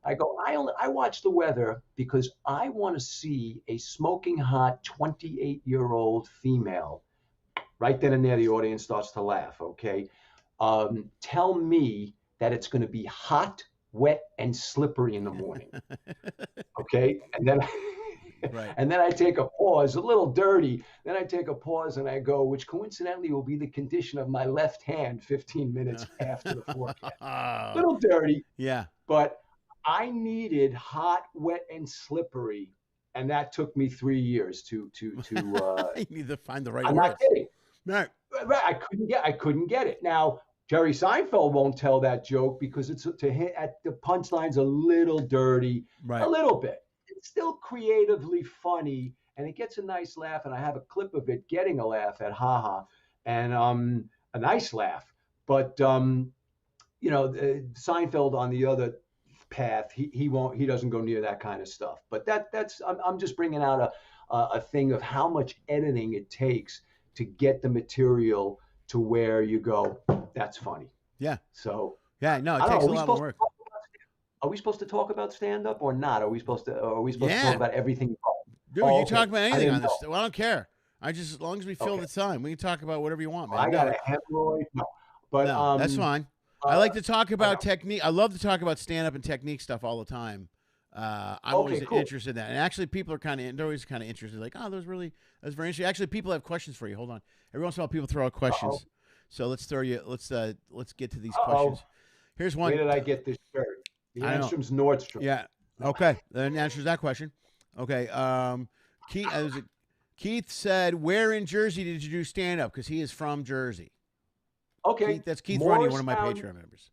Speaker 3: I watch the weather because I want to see a smoking hot 28-year-old female. Right then and there, the audience starts to laugh. Okay, tell me that it's going to be hot, wet, and slippery in the morning. Okay, and then
Speaker 1: Right.
Speaker 3: and then I take a pause, a little dirty. Then I take a pause and I go, which coincidentally will be the condition of my left hand 15 minutes after the forecast. A little dirty.
Speaker 1: Yeah.
Speaker 3: But I needed hot, wet, and slippery, and that took me 3 years to.
Speaker 1: You need to find the right
Speaker 3: I'm
Speaker 1: words.
Speaker 3: not kidding.
Speaker 1: Right.
Speaker 3: I couldn't get it. Now Jerry Seinfeld won't tell that joke because it's to hit at the punchline's a little dirty,
Speaker 1: Right.
Speaker 3: a little bit. It's still creatively funny, and it gets a nice laugh. And I have a clip of it getting a laugh at haha, and a nice laugh. But Seinfeld on the other path, he doesn't go near that kind of stuff. But I'm just bringing out a thing of how much editing it takes to get the material to where you go, that's funny.
Speaker 1: Yeah.
Speaker 3: So
Speaker 1: yeah, no, it takes a lot of work.
Speaker 3: Are we supposed to talk about stand-up or not? Are we supposed to talk about everything?
Speaker 1: Dude, you talk about anything on this. Well, I don't care. As long as we fill the time, we can talk about whatever you want, man.
Speaker 3: I got a hemorrhoid. No, but
Speaker 1: no, that's fine. I like to talk about technique. I love to talk about stand-up and technique stuff all the time. I'm always interested in that. And actually, people are they're always kind of interested. Like, oh, that's very interesting. Actually, people have questions for you. Hold on. Every once in a while, people throw out questions. So let's get to these questions. Here's one.
Speaker 3: Where did I get this shirt? The Nordstrom's Nordstrom.
Speaker 1: Yeah. Okay. That answers that question. Okay. Keith said, where in Jersey did you do stand-up? Because he is from Jersey.
Speaker 3: Okay.
Speaker 1: That's Keith Runny, one of my Patreon members.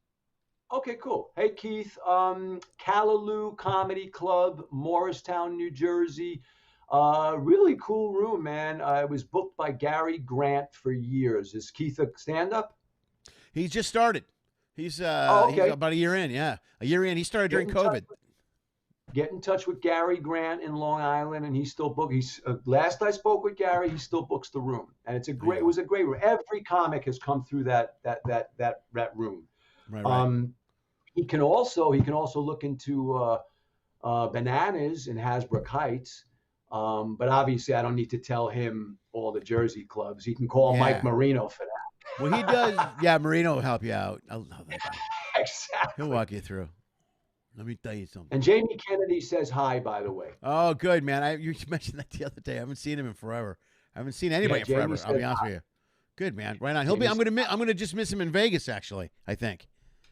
Speaker 3: Okay, cool. Hey, Keith. Callaloo Comedy Club, Morristown, New Jersey. Really cool room, man. It was booked by Gary Grant for years. Is Keith a stand-up?
Speaker 1: He's just started. He's about a year in. Yeah, a year in. He started during COVID.
Speaker 3: Get in touch with Gary Grant in Long Island, and he's still booked. Last I spoke with Gary, he still books the room, and it was a great room. Every comic has come through that room.
Speaker 1: Right.
Speaker 3: He can also look into Bananas in Hasbrook Heights, but obviously I don't need to tell him all the Jersey clubs. He can call Mike Marino for that.
Speaker 1: Well, he does. Yeah, Marino will help you out. I love that guy.
Speaker 3: Exactly.
Speaker 1: He'll walk you through. Let me tell you something.
Speaker 3: And Jamie Kennedy says hi, by the way.
Speaker 1: Oh, good, man. You mentioned that the other day. I haven't seen him in forever. I haven't seen anybody in forever. I'll be honest with you. Good, man. Right on. I'm gonna just miss him in Vegas. Actually, I think.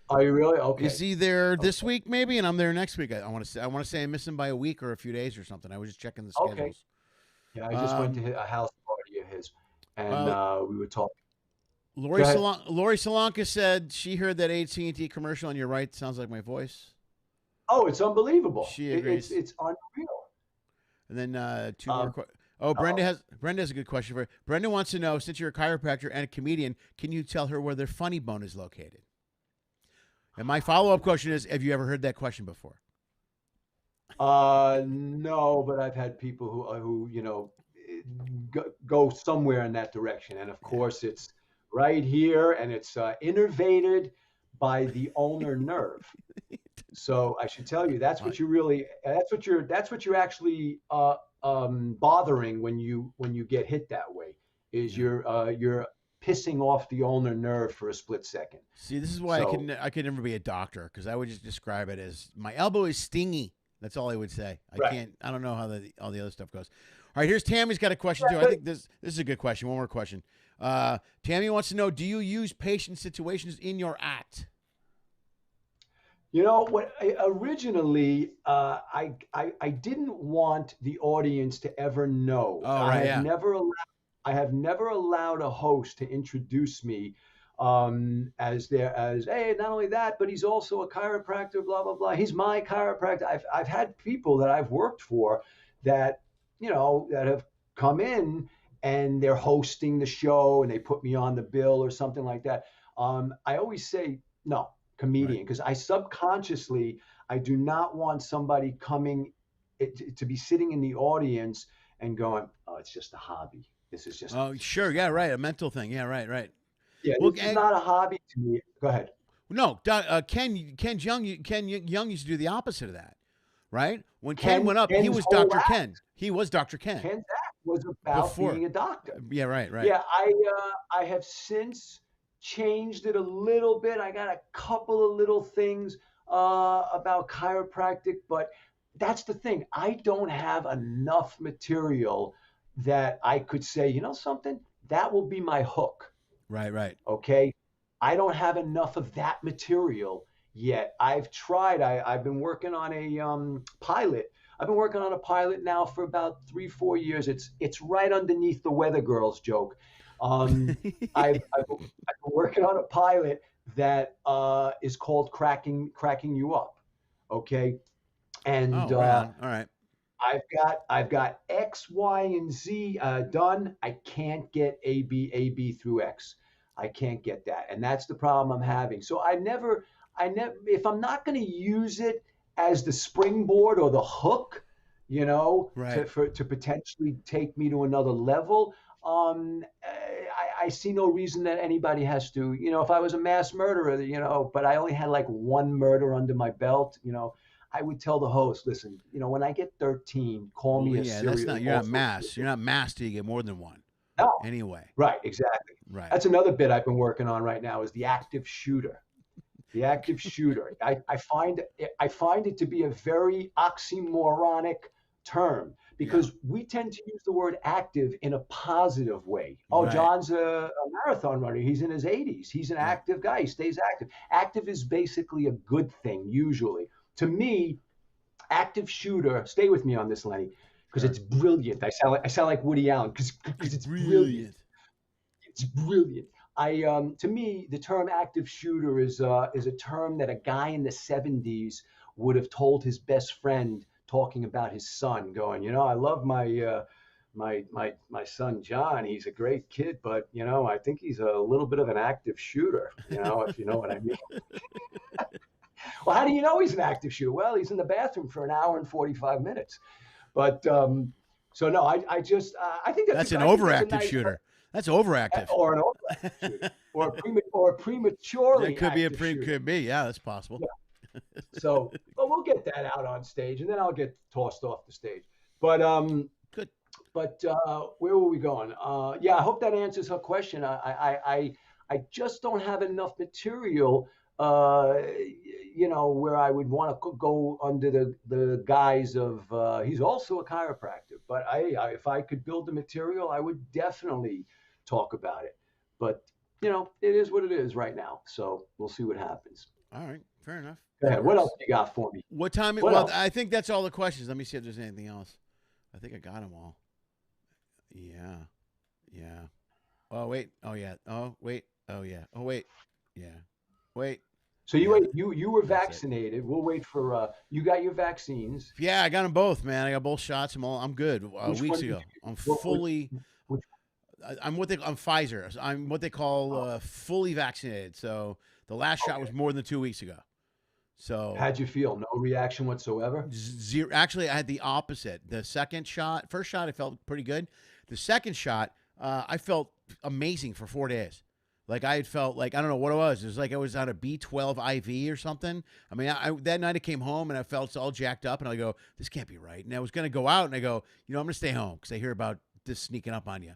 Speaker 3: Are you really? Okay.
Speaker 1: Is he there this week, maybe? And I'm there next week. I want to say I miss him by a week or a few days or something. I was just checking the schedules.
Speaker 3: Okay. Yeah, I just went to a house party of his, and we were talking.
Speaker 1: Lori Solanka said she heard that AT&T commercial on your right. Sounds like my voice.
Speaker 3: Oh, it's unbelievable.
Speaker 1: She agrees.
Speaker 3: It's unreal.
Speaker 1: And then two more questions. Brenda has a good question for you. Brenda wants to know, since you're a chiropractor and a comedian, can you tell her where their funny bone is located? And my follow-up question is, have you ever heard that question before?
Speaker 3: No, but I've had people who go somewhere in that direction, and of course it's right here, and it's innervated by the ulnar nerve. So I should tell you, that's what you're actually bothering when you get hit that way, is you're pissing off the ulnar nerve for a split second.
Speaker 1: See, this is why I could never be a doctor, because I would just describe it as my elbow is stingy. That's all I would say. I don't know how all the other stuff goes. All right, here's Tammy's got a question too. I think this is a good question. One more question. Tammy wants to know, do you use patient situations in your act?
Speaker 3: You know what? Originally, I didn't want the audience to ever know.
Speaker 1: Oh, right,
Speaker 3: I I have never allowed a host to introduce me as hey, not only that, but he's also a chiropractor, blah blah blah. He's my chiropractor. I've had people that I've worked for that that have come in and they're hosting the show and they put me on the bill or something like that. I always say no, comedian, because I subconsciously I do not want somebody coming to be sitting in the audience and going, oh, it's just a hobby. This is just.
Speaker 1: Oh, sure. Yeah, right. A mental thing. Yeah, right.
Speaker 3: Yeah, well, this is not a hobby to me. Go ahead.
Speaker 1: No, Ken Young used to do the opposite of that, right? When Ken went up, he was Dr. Ken. He was Dr. Ken.
Speaker 3: Ken's act was about being a doctor.
Speaker 1: Yeah, right.
Speaker 3: Yeah, I have since changed it a little bit. I got a couple of little things about chiropractic, but that's the thing. I don't have enough material that I could say, something, that will be my hook.
Speaker 1: Right.
Speaker 3: Okay. I don't have enough of that material yet. I've tried. I've been working on a pilot. I've been working on a pilot now for about 3-4 years. It's right underneath the Weather Girls joke. I've been working on a pilot that is called Cracking You Up. Okay. And
Speaker 1: all right.
Speaker 3: I've got X, Y, and Z done. I can't get A, B through X. I can't get that, and that's the problem I'm having. So I never. If I'm not going to use it as the springboard or the hook,
Speaker 1: right,
Speaker 3: to potentially take me to another level, I see no reason that anybody has to. If I was a mass murderer, but I only had like one murder under my belt, I would tell the host, listen, when I get 13, call me a serial.
Speaker 1: You're not mass. You're not mass till you get more than one.
Speaker 3: No.
Speaker 1: Anyway.
Speaker 3: Right. Exactly.
Speaker 1: Right.
Speaker 3: That's another bit I've been working on right now is the active shooter. The active shooter. I find it to be a very oxymoronic term because we tend to use the word active in a positive way. Oh, right. John's a marathon runner. He's in his 80s. He's an active guy. He stays active. Active is basically a good thing usually. To me, active shooter, stay with me on this, Lenny, because it's brilliant. I sound like Woody Allen because it's brilliant. It's brilliant. To me, the term active shooter is a term that a guy in the 70s would have told his best friend talking about his son, going, I love my son John. He's a great kid, but I think he's a little bit of an active shooter. If you know what I mean. Well, how do you know he's an active shooter? Well, he's in the bathroom for an hour and 45 minutes. But so no, I think that's
Speaker 1: an overactive shooter. That's overactive.
Speaker 3: Or an overactive shooter. Or a prematurely.
Speaker 1: It could be
Speaker 3: shooter.
Speaker 1: Could be. Yeah, that's possible.
Speaker 3: Yeah. So, but we'll get that out on stage, and then I'll get tossed off the stage. But
Speaker 1: good.
Speaker 3: But where were we going? Yeah, I hope that answers her question. I just don't have enough material. Where I would want to go under the guise of he's also a chiropractor. But if I could build the material, I would definitely talk about it. But it is what it is right now. So we'll see what happens.
Speaker 1: All right, fair enough.
Speaker 3: Go ahead. What else you got for me?
Speaker 1: What time? Well, I think that's all the questions. Let me see if there's anything else. I think I got them all. Yeah. Oh wait. Oh yeah. Oh wait. Oh yeah. Oh wait. Yeah. Wait.
Speaker 3: So you were vaccinated. We'll wait for you got your vaccines.
Speaker 1: Yeah, I got them both, man. I got both shots. I'm good. Weeks ago, I'm fully. I'm Pfizer. I'm what they call fully vaccinated. So the last shot was more than 2 weeks ago. So
Speaker 3: how'd you feel? No reaction whatsoever?
Speaker 1: Zero. Actually, I had the opposite. The second shot, first shot, I felt pretty good. The second shot, I felt amazing for 4 days. Like I had felt like, I don't know what it was. It was like I was on a B12 IV or something. I mean, that night I came home and I felt all jacked up and I go, this can't be right. And I was going to go out and I go, I'm going to stay home because I hear about this sneaking up on you.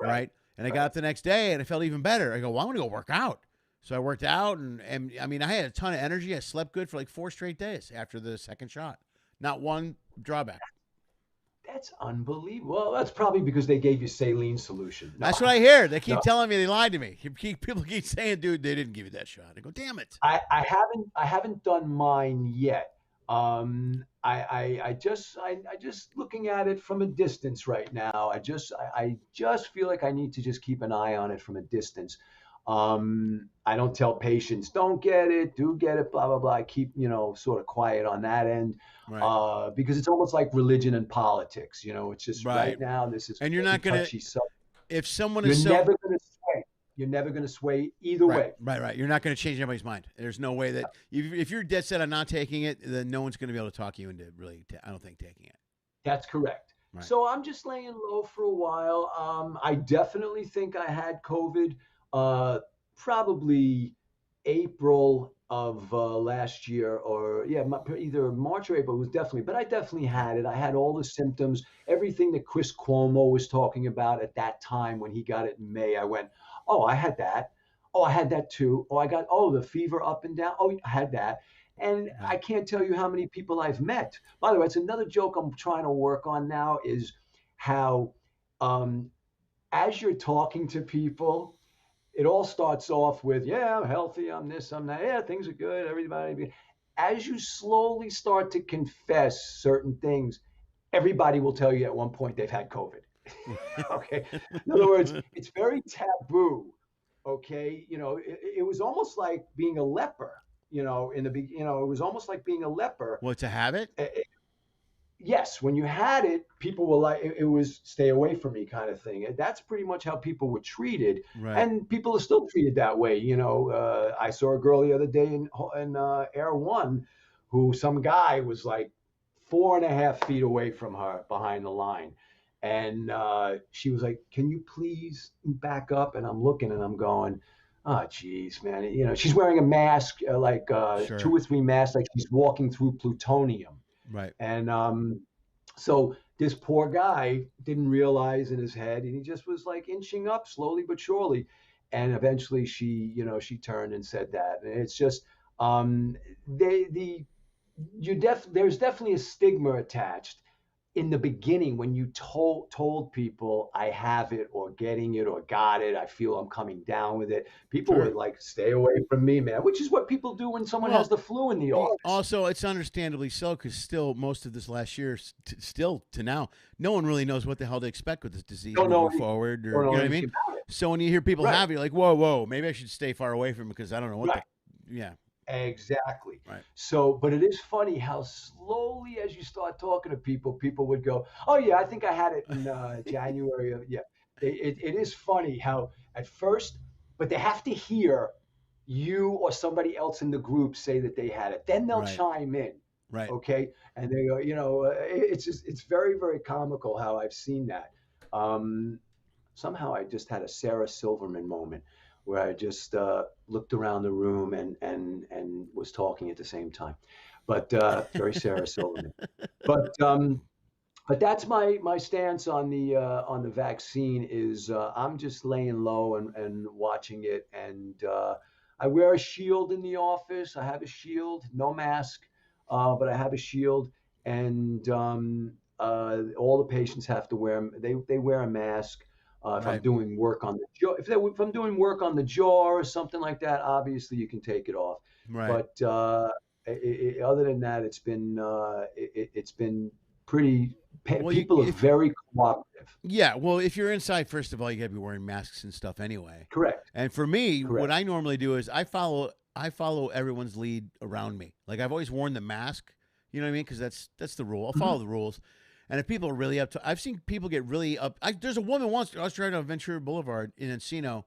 Speaker 1: Right. And I got up the next day and I felt even better. I go, well, I'm going to go work out. So I worked out and I mean, I had a ton of energy. I slept good for like 4 straight days after the second shot. Not one drawback.
Speaker 3: That's unbelievable. Well, that's probably because they gave you saline solution. No,
Speaker 1: that's what I hear. They keep telling me they lied to me. People keep saying, dude, they didn't give you that shot. I go, damn it.
Speaker 3: I haven't done mine yet. I just looking at it from a distance right now. I just feel like I need to just keep an eye on it from a distance. I don't tell patients don't get it, do get it, blah blah blah. I keep sort of quiet on that end,
Speaker 1: Right.
Speaker 3: because it's almost like religion and politics. It's just right
Speaker 1: Right.
Speaker 3: now this is
Speaker 1: And you're
Speaker 3: very
Speaker 1: not gonna
Speaker 3: touchy subject.
Speaker 1: if someone
Speaker 3: You're
Speaker 1: is so
Speaker 3: never going to sway. You're never going to sway either
Speaker 1: right,
Speaker 3: way.
Speaker 1: right. You're not gonna change anybody's mind. There's no way that if you're dead set on not taking it, then no one's gonna be able to talk you into really. I don't think taking it.
Speaker 3: That's correct.
Speaker 1: Right.
Speaker 3: So I'm just laying low for a while. I definitely think I had COVID, probably April of last year, or yeah, either March or April. It was definitely, but I definitely had it. I had all the symptoms, everything that Chris Cuomo was talking about at that time when he got it in May. I went, oh, I had that. Oh, I had that too. Oh, I got, oh, the fever up and down. Oh, I had that. And I
Speaker 1: Right.
Speaker 3: can't tell you how many people I've met. By the way, it's another joke I'm trying to work on now is how, um, as you're talking to people, it all starts off with, yeah, I'm healthy, I'm this, I'm that, yeah, things are good, everybody. As you slowly start to confess certain things, everybody will tell you at one point they've had COVID. Okay. In other words, it's very taboo. Okay. It was almost like being a leper, in the beginning, it was almost like being a leper.
Speaker 1: Well, it's a habit.
Speaker 3: Yes, when you had it, people were like, it was stay away from me kind of thing. And that's pretty much how people were treated.
Speaker 1: Right.
Speaker 3: And people are still treated that way. I saw a girl the other day in Air One who some guy was like 4.5 feet away from her behind the line. And she was like, can you please back up? And I'm looking and I'm going, oh, geez, man. She's wearing a mask, like
Speaker 1: Sure.
Speaker 3: 2 or 3 masks, like she's walking through plutonium.
Speaker 1: Right.
Speaker 3: And so this poor guy didn't realize in his head, and he just was like inching up slowly but surely. And eventually she turned and said that. And it's just, there's definitely a stigma attached in the beginning when you told people I have it or getting it or got it. I feel I'm coming down with it. People
Speaker 1: Sure.
Speaker 3: would like stay away from me, man, which is what people do when someone
Speaker 1: Well,
Speaker 3: has the flu in the office.
Speaker 1: Also, it's understandably so because still most of this last year, still to now, no one really knows what the hell to expect with this disease
Speaker 3: Don't know
Speaker 1: moving forward, or
Speaker 3: don't
Speaker 1: you
Speaker 3: know
Speaker 1: know what I
Speaker 3: anything
Speaker 1: mean.
Speaker 3: about it.
Speaker 1: So when you hear people
Speaker 3: Right.
Speaker 1: have it, you're like, whoa, maybe I should stay far away from it because I don't know what.
Speaker 3: Right.
Speaker 1: Yeah.
Speaker 3: Exactly.
Speaker 1: Right.
Speaker 3: So, but it is funny how slowly, as you start talking to people would go, "Oh yeah, I think I had it in January of yeah." It is funny how at first, but they have to hear you or somebody else in the group say that they had it. Then they'll
Speaker 1: Right.
Speaker 3: chime in,
Speaker 1: Right.
Speaker 3: okay? And they go, it's very very comical how I've seen that. Somehow I just had a Sarah Silverman moment where I just looked around the room and was talking at the same time. But very Sarah Silverman. But but that's my stance on the vaccine is I'm just laying low and watching it. And I wear a shield in the office. I have a shield, no mask, but I have a shield. And all the patients have to wear. They wear a mask. If I'm
Speaker 1: Right.
Speaker 3: doing work on the jaw, if I'm doing work on the jaw or something like that, obviously you can take it off.
Speaker 1: Right.
Speaker 3: But other than that, it's been pretty.
Speaker 1: Well,
Speaker 3: People are very cooperative.
Speaker 1: yeah. Well, if you're inside, first of all, you got to be wearing masks and stuff anyway.
Speaker 3: Correct.
Speaker 1: And for me, what
Speaker 3: Correct.
Speaker 1: I normally do is I follow everyone's lead around me. Like I've always worn the mask. You know what I mean? Because that's the rule. I'll follow the rules. And if people are really up to, I've seen people get really up. There's a woman once I was driving on Ventura Boulevard in Encino,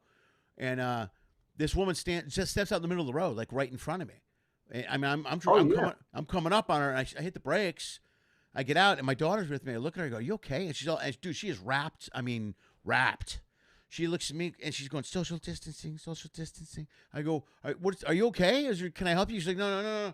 Speaker 1: and this woman just steps out in the middle of the road, like right in front of me. I mean, I'm coming up on her, and I hit the brakes. I get out, and my daughter's with me. I look at her, I go, "Are you okay?" And she's all, dude, she is wrapped. I mean, wrapped. She looks at me, and she's going, social distancing, social distancing. I go, are you okay? Can I help you? She's like, no.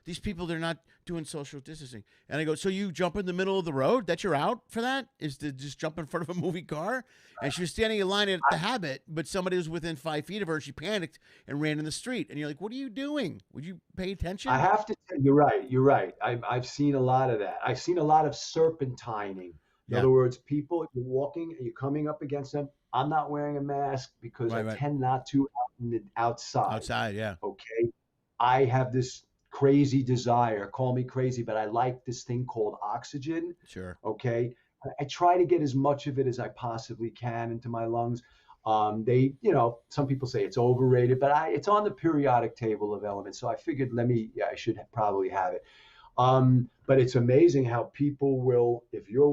Speaker 1: These people, they're not doing social distancing. And I go, so you jump in the middle of the road? That's your out for that? Is to just jump in front of a moving car? And she was standing in line at the Habit, but somebody was within 5 feet of her. She panicked and ran in the street. And you're like, what are you doing? Would you pay attention?
Speaker 3: I have to tell you, you're right. I've seen a lot of that. I've seen a lot of serpentining. In other words, people, you're walking and you're coming up against them. I'm not wearing a mask because I tend not to outside.
Speaker 1: Outside, yeah.
Speaker 3: Okay. I have this crazy desire. Call me crazy, but I like this thing called oxygen.
Speaker 1: Sure.
Speaker 3: Okay. I try to get as much of it as I possibly can into my lungs. They, some people say it's overrated, but it's on the periodic table of elements. So I figured, I should probably have it. But it's amazing how people will, if you're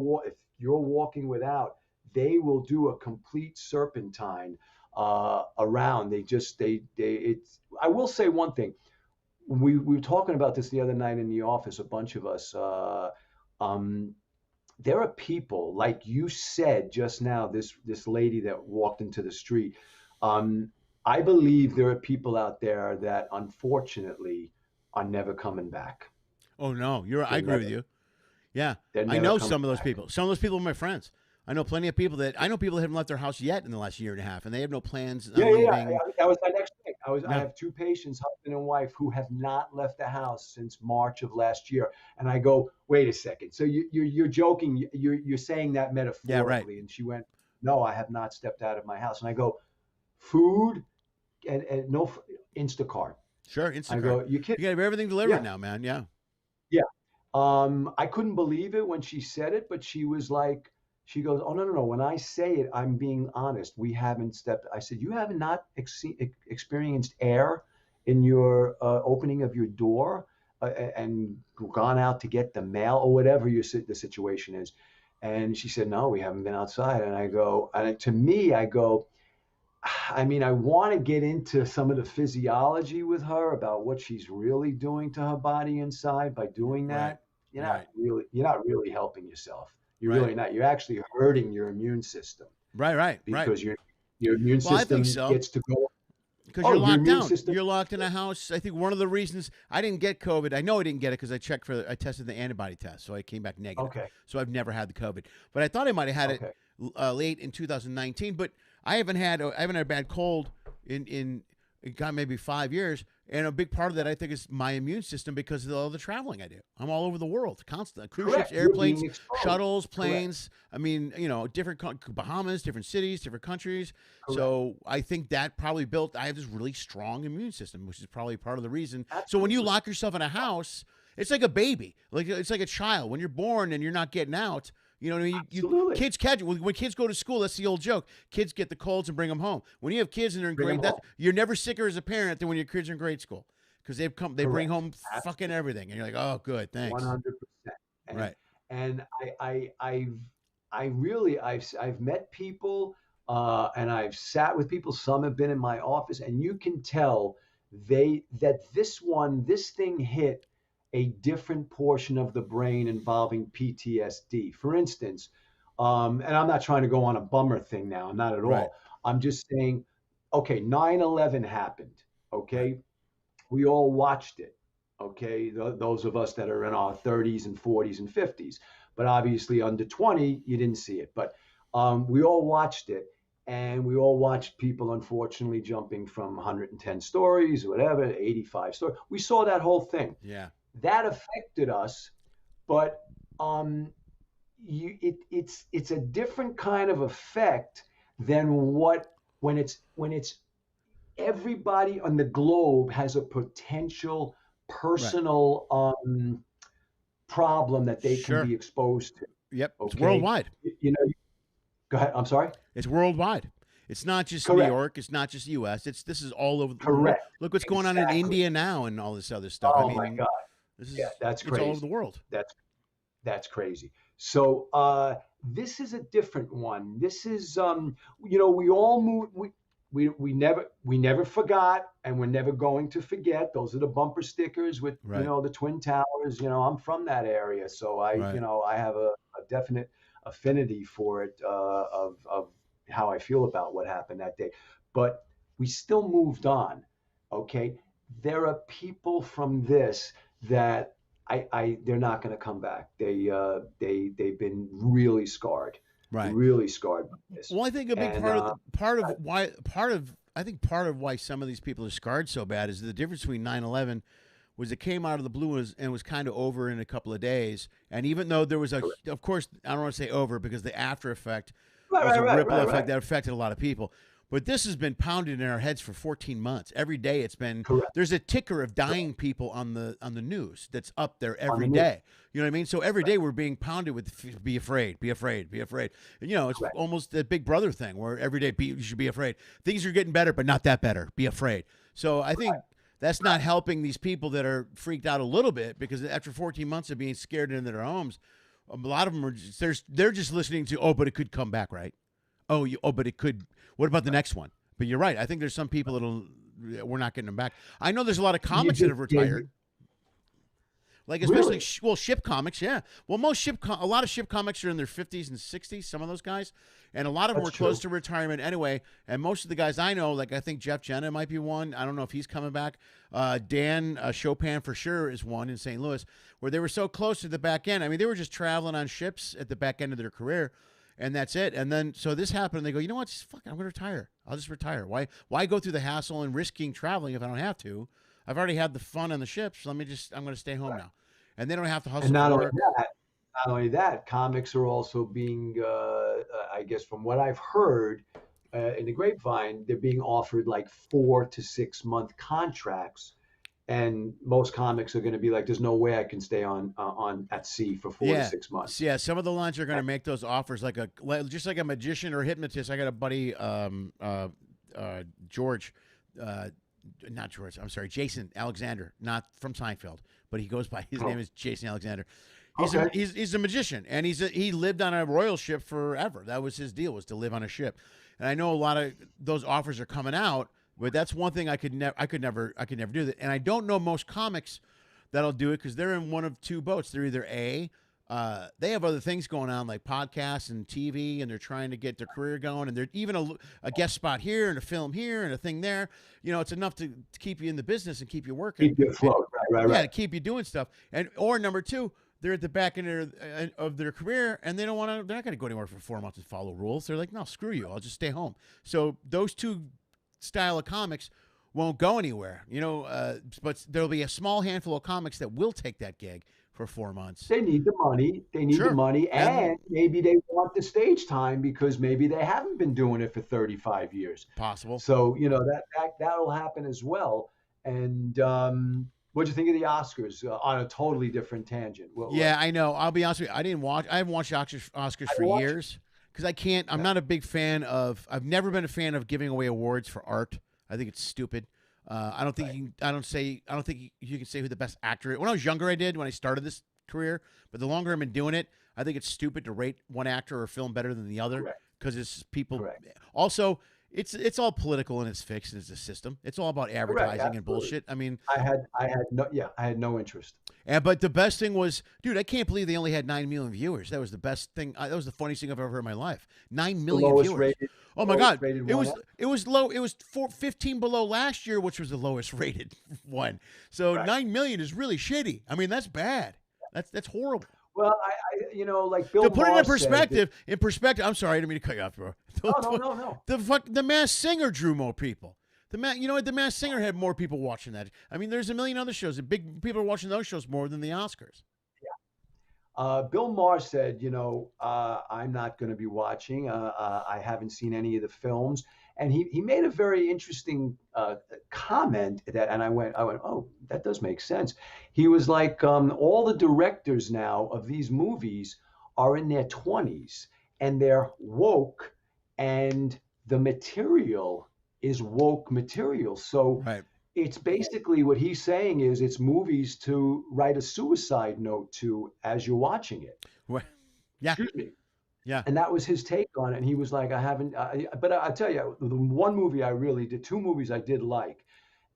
Speaker 3: walking without, they will do a complete serpentine around. I will say one thing. We were talking about this the other night in the office, a bunch of us. There are people, like you said just now, this lady that walked into the street. I believe there are people out there that unfortunately are never coming back.
Speaker 1: Oh no, I agree with you. Yeah, I know some of those people. Some of those people are my friends. I know plenty of people that haven't left their house yet in the last year and a half, and they have no plans.
Speaker 3: Yeah. That was my next thing. I have two patients, husband and wife, who have not left the house since March of last year. And I go, wait a second. So you're joking. You're saying that metaphorically.
Speaker 1: Yeah, right.
Speaker 3: And she went, no, I have not stepped out of my house. And I go, food and no Instacart.
Speaker 1: Sure, Instacart.
Speaker 3: I go, you
Speaker 1: got everything delivered now, man. Yeah.
Speaker 3: Yeah. I couldn't believe it when she said it, but she was like, she goes, oh, no. When I say it, I'm being honest. We haven't stepped. I said, you have not experienced air in your opening of your door and gone out to get the mail or whatever the situation is. And she said, no, we haven't been outside. And I go, to me, I want to get into some of the physiology with her about what she's really doing to her body inside by doing that.
Speaker 1: Right.
Speaker 3: You're not really helping yourself. You're really not. You're actually hurting your immune system.
Speaker 1: Right.
Speaker 3: Because your immune system gets to go.
Speaker 1: Because you're locked down. You're locked in a house. I think one of the reasons I didn't get COVID, I know I didn't get it because I tested the antibody test, so I came back negative.
Speaker 3: Okay.
Speaker 1: So I've never had the COVID, but I thought I might have had it late in 2019. But I haven't had a bad cold in maybe 5 years. And a big part of that, I think, is my immune system because of all the traveling I do. I'm all over the world, constantly. Cruise ships, airplanes, shuttles, planes. Correct. I mean, different Bahamas, different cities, different countries. Correct. So I think that probably I have this really strong immune system, which is probably part of the reason. Absolutely. So when you lock yourself in a house, it's like a baby. It's like a child. When you're born and you're not getting out, you know what I mean? Kids catch it. When kids go to school, that's the old joke. Kids get the colds and bring them home. When you have kids and they're in grade, you're never sicker as a parent than when your kids are in grade school because they bring home fucking everything, and you're like, oh, good, thanks.
Speaker 3: 100%.
Speaker 1: Right.
Speaker 3: And I've met people and I've sat with people. Some have been in my office, and you can tell that this thing hit a different portion of the brain involving PTSD. For instance, and I'm not trying to go on a bummer thing now, not at all. I'm just saying, okay, 9/11 happened, okay? We all watched it, okay? Those of us that are in our 30s and 40s and 50s. But obviously under 20, you didn't see it. But we all watched it, and we all watched people, unfortunately, jumping from 110 stories or whatever, 85 stories. We saw that whole thing.
Speaker 1: Yeah.
Speaker 3: That affected us, but it's a different kind of effect than when it's everybody on the globe has a potential personal problem that they can be exposed to.
Speaker 1: Yep, okay? It's worldwide.
Speaker 3: Go ahead. I'm sorry.
Speaker 1: It's worldwide. It's not just New York. It's not just U.S. This is all over the world. Look what's going on in India now and all this other stuff.
Speaker 3: Oh my God. That's crazy.
Speaker 1: It's all over the world.
Speaker 3: That's crazy. So this is a different one. This is we all move. We never forgot, and we're never going to forget. Those are the bumper stickers with the Twin Towers. I'm from that area, so I have a definite affinity for it of how I feel about what happened that day. But we still moved on. Okay, there are people from this that they're not going to come back. They've been really scarred, really scarred by this.
Speaker 1: Well, I think a big part of why some of these people are scarred so bad is the difference between 9/11 was it came out of the blue and was kind of over in a couple of days. And even though there was of course, I don't want to say over because the after effect was a ripple effect that affected a lot of people. But this has been pounded in our heads for 14 months. Every day it's been
Speaker 3: Correct.
Speaker 1: there's a ticker of dying people on the news that's up there every
Speaker 3: the
Speaker 1: day. You know what I mean? So every day we're being pounded with be afraid, be afraid, be afraid. And, you know, it's almost the Big Brother thing where every day you should be afraid. Things are getting better, but not that better. Be afraid. So I think that's not helping these people that are freaked out a little bit, because after 14 months of being scared into their homes, a lot of them are they're just listening to, oh, but it could come back, right? Oh, but it could. What about the next one? But you're right. I think there's some people we're not getting them back. I know there's a lot of comics that have retired. Like especially ship comics, yeah. Well, a lot of ship comics are in their 50s and 60s. Some of those guys, and a lot of them were close to retirement anyway. And most of the guys I know, like I think Jeff Jenna might be one. I don't know if he's coming back. Dan Chopin for sure is one in St. Louis, where they were so close to the back end. I mean, they were just traveling on ships at the back end of their career, and that's it. And then so this happened, and they go, you know what? Fuck, I'm going to retire. I'll just retire. Why go through the hassle and risking traveling if I don't have to? I've already had the fun on the ships. I'm going to stay home now. And they don't have to hustle.
Speaker 3: And not only that, comics are also being, I guess from what I've heard in the grapevine, they're being offered like 4 to 6 month contracts. And most comics are going to be like, there's no way I can stay on at sea for 4 to 6 months.
Speaker 1: Yeah, some of the lines are going to make those offers just like a magician or a hypnotist. I got a buddy, Jason Alexander, not from Seinfeld, but he goes by, his name is Jason Alexander. He's a magician, and he lived on a royal ship forever. That was his deal, was to live on a ship. And I know a lot of those offers are coming out, but that's one thing I could never do that. And I don't know most comics that'll do it, because they're in one of two boats. They're either they have other things going on like podcasts and TV, and they're trying to get their career going, and they're even a guest spot here and a film here and a thing there. You know, it's enough to keep you in the business and keep you working.
Speaker 3: Keep you afloat, right.
Speaker 1: Yeah, to keep you doing stuff. Or number two, they're at the back end of their career, and they're not going to go anywhere for 4 months and follow rules. They're like, no, screw you. I'll just stay home. So those two style of comics won't go anywhere, you know, but there'll be a small handful of comics that will take that gig for 4 months.
Speaker 3: They need the money. The money, and maybe they want the stage time because maybe they haven't been doing it for 35 years.
Speaker 1: Possible.
Speaker 3: So, you know, that'll happen as well. And what'd you think of the Oscars on a totally different tangent?
Speaker 1: I know. I'll be honest with you. I haven't watched Oscars for years, because I can't. I'm not a big fan of. I've never been a fan of giving away awards for art. I think it's stupid. I don't think I don't think you can say who the best actor is. When I was younger, I did when I started this career. But the longer I've been doing it, I think it's stupid to rate one actor or film better than the other, because it's people.
Speaker 3: Correct.
Speaker 1: Also, it's all political and it's fixed and it's a system. It's all about advertising and bullshit. I mean,
Speaker 3: I had no interest.
Speaker 1: But the best thing was, dude, I can't believe they only had 9 million viewers. That was the best thing. That was the funniest thing I've ever heard in my life. 9 million viewers.
Speaker 3: Rated,
Speaker 1: oh my God. It was low. It was 15 below last year, which was the lowest rated one. So 9 million is really shitty. I mean, that's bad. That's horrible.
Speaker 3: Well, like Bill Maher
Speaker 1: to put it in perspective, I'm sorry, I didn't mean to cut you off, bro.
Speaker 3: No.
Speaker 1: The Masked Singer drew more people. The Masked Singer had more people watching that. I mean, there's a million other shows. Big people are watching those shows more than the Oscars.
Speaker 3: Yeah. Bill Maher said, I'm not going to be watching. I haven't seen any of the films. And he made a very interesting comment and I went, oh, that does make sense. He was like, all the directors now of these movies are in their 20s, and they're woke, and the material is woke material. So it's basically what he's saying is it's movies to write a suicide note to as you're watching it.
Speaker 1: Well, yeah.
Speaker 3: Excuse me.
Speaker 1: Yeah.
Speaker 3: And that was his take on it. And he was like, but I tell you, the one movie I really did, 2 movies I did like.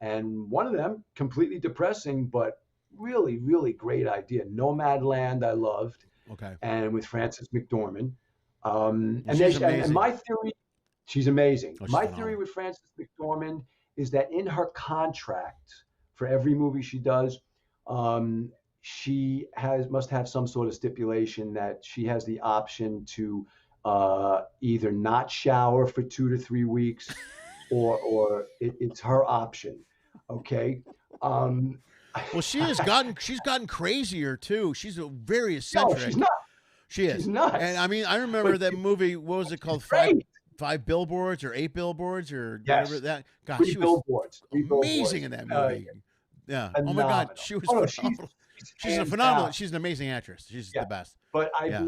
Speaker 3: And one of them, completely depressing, but really, really great idea. Nomadland, I loved.
Speaker 1: Okay.
Speaker 3: And with Frances McDormand. And my theory, she's amazing. My theory with Frances McDormand is that in her contract for every movie she does, she must have some sort of stipulation that she has the option to either not shower for 2 to 3 weeks, or it's her option. Okay.
Speaker 1: Well, she's gotten crazier too. She's very eccentric.
Speaker 3: No, she's not.
Speaker 1: She is.
Speaker 3: She's not.
Speaker 1: And I mean, I remember that movie. What was it called? 5 billboards or 8 billboards or
Speaker 3: Yes.
Speaker 1: whatever that. God,
Speaker 3: Three
Speaker 1: she was
Speaker 3: billboards.
Speaker 1: amazing in that movie. Yeah. Oh my God,
Speaker 3: Phenomenal.
Speaker 1: she was
Speaker 3: Oh, no,
Speaker 1: phenomenal. She's a
Speaker 3: hands
Speaker 1: phenomenal.
Speaker 3: down.
Speaker 1: She's an amazing actress. She's
Speaker 3: Yeah.
Speaker 1: the best.
Speaker 3: But I've
Speaker 1: Yeah.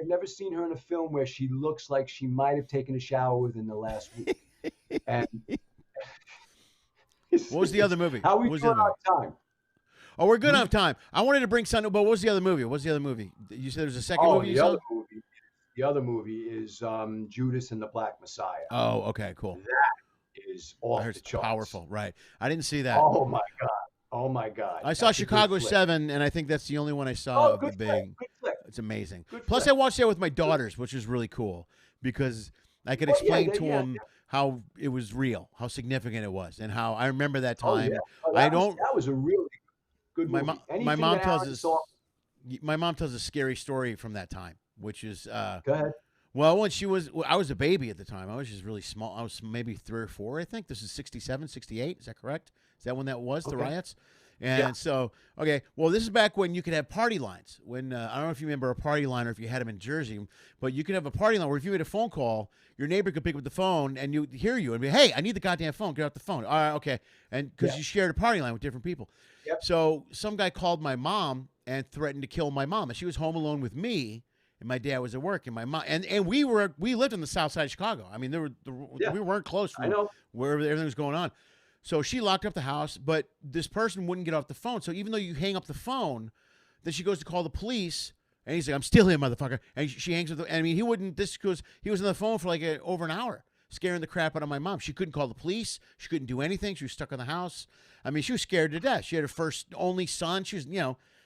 Speaker 3: never seen her in a film where she looks like she might have taken a shower within the last week. And
Speaker 1: what was the other movie?
Speaker 3: How are we doing on time?
Speaker 1: Oh, we're good on time. I wanted to bring something, but what was the other movie? What's the other movie? You said there's a second movie you saw?
Speaker 3: The other movie is Judas and the Black Messiah.
Speaker 1: Oh, okay, cool.
Speaker 3: That is off the charts.
Speaker 1: Powerful, right? I didn't see that.
Speaker 3: Oh my God. Oh my God.
Speaker 1: I saw Chicago 7, and I think that's the only one I saw of the big.
Speaker 3: Good flick.
Speaker 1: It's amazing.
Speaker 3: Good
Speaker 1: Plus,
Speaker 3: flick.
Speaker 1: I watched that with my daughters, which is really cool because I could explain to them how it was real, how significant it was, and how I remember that time.
Speaker 3: That was a really good movie.
Speaker 1: My mom tells us. My mom tells a scary story from that time, which is.
Speaker 3: Go ahead.
Speaker 1: Well, I was a baby at the time. I was just really small. I was maybe 3 or 4, I think. This is 67, 68. Is that correct? Is that when that was, the riots? And so, okay, well, this is back when you could have party lines. When I don't know if you remember a party line or if you had them in Jersey, but you could have a party line where if you made a phone call, your neighbor could pick up the phone and you hear you and be, hey, I need the goddamn phone. Get out the phone. All right, okay. And because you shared a party line with different people.
Speaker 3: Yep.
Speaker 1: So some guy called my mom and threatened to kill my mom. And she was home alone with me. And my dad was at work, and my mom and we lived on the south side of Chicago. I mean, we weren't close from wherever everything was going on. So she locked up the house, but this person wouldn't get off the phone. So even though you hang up the phone, then she goes to call the police, and he's like, "I'm still here, motherfucker." And she hangs up. I mean, he wouldn't. This because he was on the phone for like over an hour, scaring the crap out of my mom. She couldn't call the police. She couldn't do anything. She was stuck in the house. I mean, she was scared to death. She had her only son.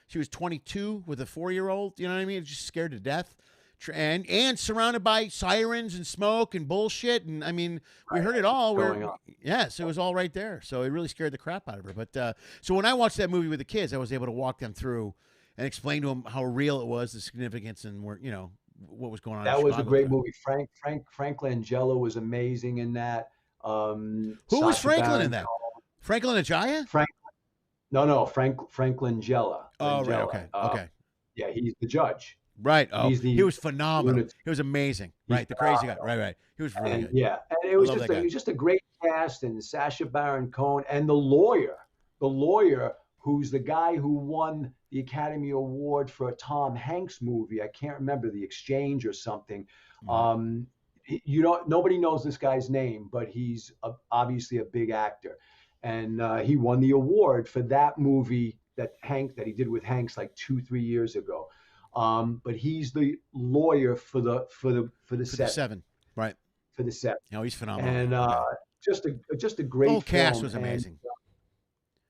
Speaker 1: She was 22 with a 4-year-old. You know what I mean? Just scared to death. And surrounded by sirens and smoke and bullshit. And I mean, we heard it all. So it was all right there. So it really scared the crap out of her. But so when I watched that movie with the kids, I was able to walk them through and explain to them how real it was, the significance, and what was going on.
Speaker 3: That was a great movie. Frank Langella was amazing in that.
Speaker 1: Who was Franklin in that? Franklin Ajaya?
Speaker 3: No, Frank Langella.
Speaker 1: Oh, right. Okay. Okay.
Speaker 3: Yeah, he's the judge.
Speaker 1: Right. Oh, he was phenomenal. He was amazing. Right. The crazy guy. Right. He was really good.
Speaker 3: Yeah. And it was just a great cast, and Sacha Baron Cohen and the lawyer who's the guy who won the Academy Award for a Tom Hanks movie. I can't remember, The Exchange or something. Nobody knows this guy's name, but he's obviously a big actor. And he won the award for that movie that he did with Hanks like 2-3 years ago. But he's the lawyer for the set.
Speaker 1: 7, right?
Speaker 3: For the set.
Speaker 1: No, he's phenomenal.
Speaker 3: And just a great
Speaker 1: whole cast
Speaker 3: film.
Speaker 1: was amazing.
Speaker 3: And,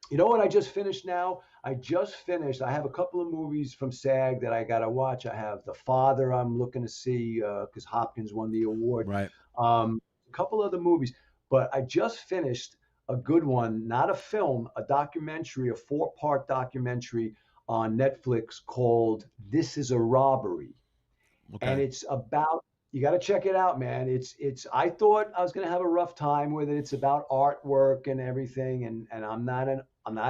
Speaker 3: you know what I just finished now? I have a couple of movies from SAG that I gotta watch. I have The Father I'm looking to see because Hopkins won the award.
Speaker 1: Right.
Speaker 3: A couple other movies, but I just finished a good one, not a film, a documentary, a 4-part documentary on Netflix called This Is a Robbery. Okay. And it's about, you got to check it out, man. I thought I was going to have a rough time with it. It's about artwork and everything. And I'm not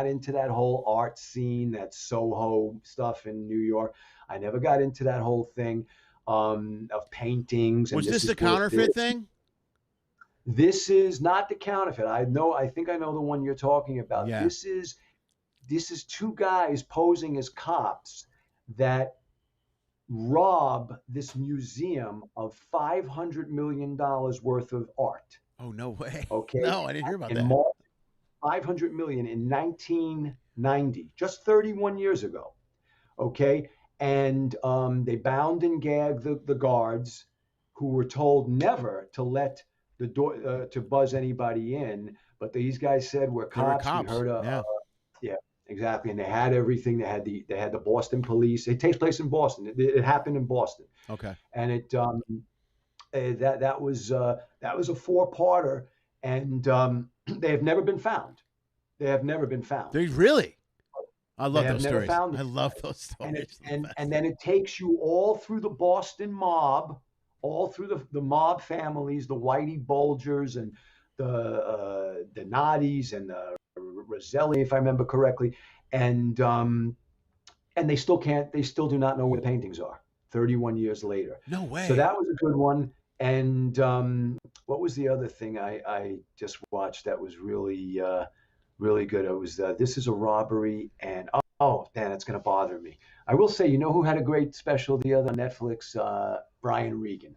Speaker 3: into that whole art scene, that Soho stuff in New York. I never got into that whole thing of paintings.
Speaker 1: Was this the counterfeit thing?
Speaker 3: This is not the counterfeit. I think I know the one you're talking about. Yeah. This is 2 guys posing as cops that rob this museum of $500 million worth of art.
Speaker 1: Oh, no way.
Speaker 3: Okay.
Speaker 1: No, I didn't hear about that.
Speaker 3: $500 million in 1990, just 31 years ago. Okay. And they bound and gagged the guards, who were told never to let the door to buzz anybody in. But these guys said, we're cops. We heard yeah, exactly. And they had everything. They had the Boston police. It takes place in Boston. It happened in Boston.
Speaker 1: Okay.
Speaker 3: And that was a 4-parter, and they have never been found. They
Speaker 1: really? I love those stories. I love those stories.
Speaker 3: And then it takes you all through the Boston mob, all through the mob families, the Whitey Bulgers and the Donattis and the Roselli, if I remember correctly, and they still do not know where the paintings are 31 years later.
Speaker 1: No way.
Speaker 3: So that was a good one. And what was the other thing I just watched that was really really good? It was This Is a Robbery, and oh man, it's going to bother me. I will say, you know who had a great special the other on Netflix? Brian Regan.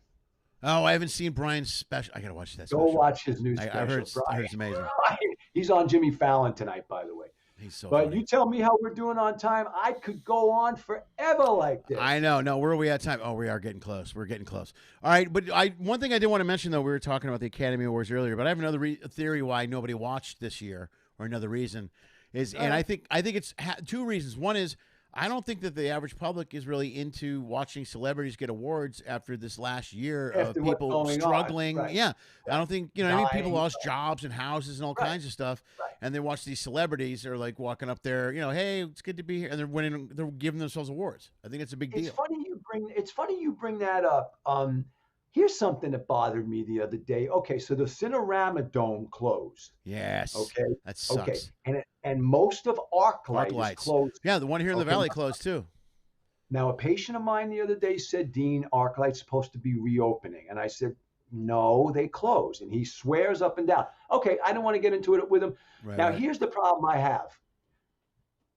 Speaker 1: Oh, I haven't seen Brian's special. I gotta watch that
Speaker 3: Go
Speaker 1: special.
Speaker 3: watch his new
Speaker 1: I
Speaker 3: special.
Speaker 1: I heard it's amazing.
Speaker 3: Brian, he's on Jimmy Fallon tonight, by the way.
Speaker 1: He's so
Speaker 3: But
Speaker 1: funny.
Speaker 3: you tell me how we're doing on time. I could go on forever like this.
Speaker 1: I know. No, where are we at time? Oh, we are getting close. We're getting close. All right, but one thing I did want to mention though, we were talking about the Academy Awards earlier, but I have another theory why nobody watched this year, or another reason is, and I think it's two reasons. One is I don't think that the average public is really into watching celebrities get awards after this last year of
Speaker 3: After what's
Speaker 1: people
Speaker 3: going on,
Speaker 1: struggling.
Speaker 3: right.
Speaker 1: Yeah, I don't think I mean people
Speaker 3: Dying.
Speaker 1: lost jobs and houses and all
Speaker 3: Right.
Speaker 1: kinds of stuff,
Speaker 3: Right.
Speaker 1: and they watch these celebrities are like walking up there, hey, it's good to be here, and they're winning, they're giving themselves awards. I think it's a big deal.
Speaker 3: It's funny you bring that up. Here's something that bothered me the other day. Okay, so the Cinerama Dome closed.
Speaker 1: Yes.
Speaker 3: Okay.
Speaker 1: That sucks.
Speaker 3: Okay. And most of ArcLight is
Speaker 1: Lights.
Speaker 3: closed.
Speaker 1: Yeah, the one here in the
Speaker 3: Okay.
Speaker 1: valley closed too.
Speaker 3: Now, a patient of mine the other day said, Dean, ArcLight's supposed to be reopening. And I said, no, they closed. And he swears up and down. Okay, I don't want to get into it with him.
Speaker 1: Right,
Speaker 3: Now,
Speaker 1: right.
Speaker 3: here's the problem I have.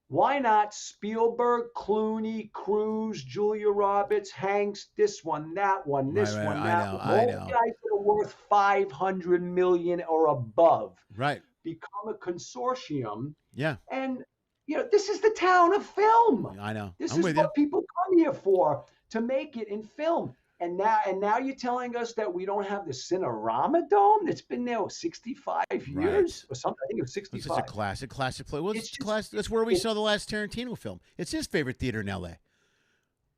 Speaker 3: Why not Spielberg, Clooney, Cruise, Julia Roberts, Hanks, this one, that one, this
Speaker 1: Right,
Speaker 3: one,
Speaker 1: I
Speaker 3: that
Speaker 1: know,
Speaker 3: one.
Speaker 1: I
Speaker 3: All
Speaker 1: know.
Speaker 3: guys that are worth 500 million or above
Speaker 1: Right.
Speaker 3: become a consortium.
Speaker 1: Yeah.
Speaker 3: And, this is the town of film.
Speaker 1: I know.
Speaker 3: This
Speaker 1: I'm
Speaker 3: is
Speaker 1: with
Speaker 3: what
Speaker 1: you.
Speaker 3: people come here for, to make it in film. And now you're telling us that we don't have the Cinerama Dome that's been there 65 years or something. I think it was
Speaker 1: It's
Speaker 3: 65.
Speaker 1: just a classic play. Well,
Speaker 3: It's just-
Speaker 1: classic. That's where we saw the last Tarantino film. It's his favorite theater in L.A.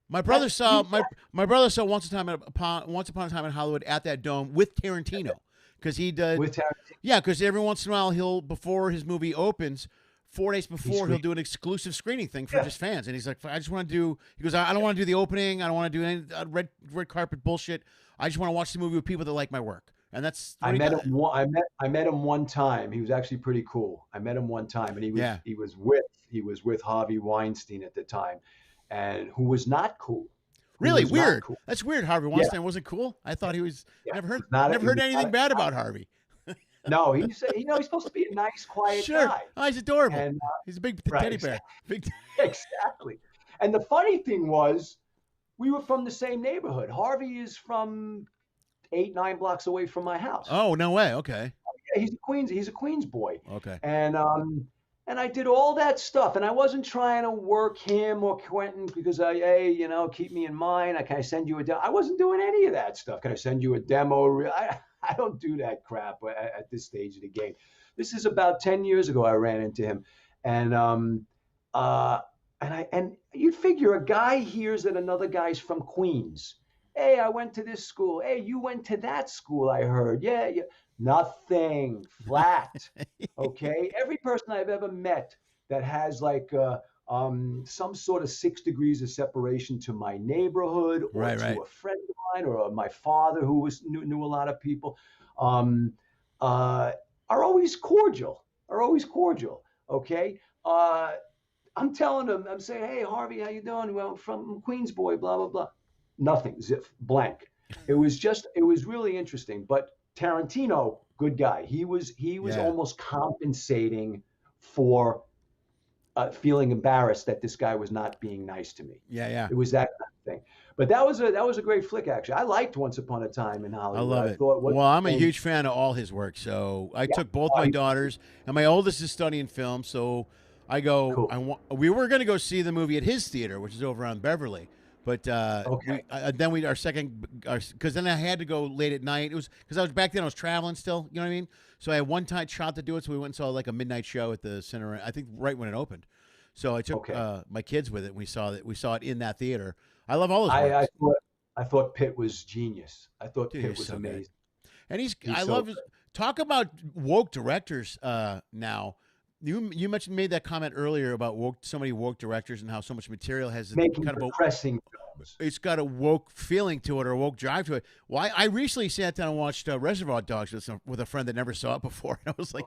Speaker 1: My brother saw my brother saw Once Upon a Time in Hollywood at that dome with Tarantino, because he does.
Speaker 3: With Tarantino.
Speaker 1: Yeah, because every once in a while before his movie opens, 4 days before, he'll do an exclusive screening thing for just fans. And he's like, I just want to do, he goes, I don't want to do the opening. I don't want to do any red carpet bullshit. I just want to watch the movie with people that like my work. And that's what
Speaker 3: I
Speaker 1: he
Speaker 3: met
Speaker 1: does.
Speaker 3: him. I met him one time. He was actually pretty cool. I met him one time, and he was with Harvey Weinstein at the time, and who was not cool.
Speaker 1: Really
Speaker 3: was not
Speaker 1: weird.
Speaker 3: cool.
Speaker 1: That's weird. Harvey Weinstein wasn't cool. I thought he was.
Speaker 3: Yeah,
Speaker 1: Never
Speaker 3: he
Speaker 1: heard.
Speaker 3: was not a-
Speaker 1: Never
Speaker 3: he
Speaker 1: heard
Speaker 3: was
Speaker 1: anything
Speaker 3: not a-
Speaker 1: bad about Harvey.
Speaker 3: No, he's supposed to be a nice, quiet
Speaker 1: Sure.
Speaker 3: guy.
Speaker 1: Oh, he's adorable.
Speaker 3: And,
Speaker 1: He's a big
Speaker 3: right,
Speaker 1: teddy bear. Big.
Speaker 3: Exactly. And the funny thing was, we were from the same neighborhood. Harvey is from 8-9 blocks away from my house.
Speaker 1: Oh, no way. Okay.
Speaker 3: Yeah, he's a Queens boy.
Speaker 1: Okay.
Speaker 3: And I did all that stuff, and I wasn't trying to work him or Quentin because keep me in mind. Can I send you a demo? I wasn't doing any of that stuff. Can I send you a demo? I don't do that crap at this stage of the game. This is about 10 years ago I ran into him, and you'd figure a guy hears that another guy's from Queens. Hey, I went to this school. Hey, you went to that school, I heard. Yeah. Nothing. Flat. Okay? Every person I've ever met that has like some sort of 6 degrees of separation to my neighborhood or to a friend of mine or my father who knew a lot of people are always cordial. Okay? I'm telling them, I'm saying, hey, Harvey, how you doing? Well, from Queens boy, blah, blah, blah. Nothing. Zip, blank. It was really interesting. But Tarantino, good guy. He was almost compensating for feeling embarrassed that this guy was not being nice to me.
Speaker 1: Yeah.
Speaker 3: It was that kind of thing. But that was a great flick, actually. I liked Once Upon a Time in Hollywood.
Speaker 1: I love it. Well, I'm a huge fan of all his work. So I took both my daughters, and my oldest is studying film. So I go.
Speaker 3: Cool.
Speaker 1: We were going to go see the movie at his theater, which is over on Beverly. But then our second, because then I had to go late at night. It was because I was traveling still. You know what I mean? So I had one tight shot to do it. So we went and saw like a midnight show at the center. I think right when it opened. So I took my kids with it. And we saw it in that theater. I love all his work.
Speaker 3: I thought Pitt was genius. I thought Pitt was
Speaker 1: so
Speaker 3: amazing.
Speaker 1: And I
Speaker 3: so
Speaker 1: love
Speaker 3: good.
Speaker 1: talk about woke directors now. You made that comment earlier about so many woke directors and how so much material has
Speaker 3: Making
Speaker 1: kind of
Speaker 3: depressing films.
Speaker 1: It's got a woke feeling to it or a woke drive to it. Well, I recently sat down and watched Reservoir Dogs with a friend that never saw it before. And I was like,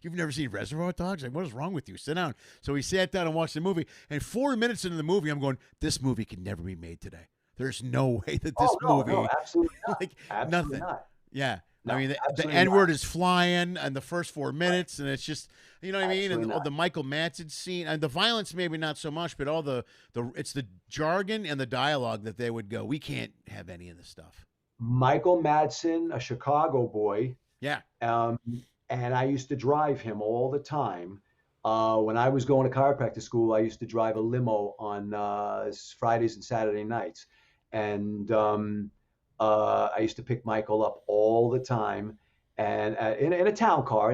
Speaker 1: you've never seen Reservoir Dogs? Like, what is wrong with you? Sit down. So we sat down and watched the movie. And 4 minutes into the movie, I'm going, this movie can never be made today. There's no way that this
Speaker 3: Oh, no,
Speaker 1: movie,
Speaker 3: no, absolutely not.
Speaker 1: like
Speaker 3: Absolutely
Speaker 1: nothing.
Speaker 3: not.
Speaker 1: Yeah. I
Speaker 3: No,
Speaker 1: mean, the
Speaker 3: absolutely
Speaker 1: N word
Speaker 3: not.
Speaker 1: is flying in the first 4 minutes, and it's just, you know what I mean? And
Speaker 3: Absolutely
Speaker 1: all
Speaker 3: not.
Speaker 1: the Michael Madsen scene, and the violence maybe not so much, but all it's the jargon and the dialogue that they would go, we can't have any of this stuff.
Speaker 3: Michael Madsen, a Chicago boy,
Speaker 1: Yeah.
Speaker 3: um, and I used to drive him all the time. When I was going to chiropractic school, I used to drive a limo on Fridays and Saturday nights, and I used to pick Michael up all the time, and in a town car,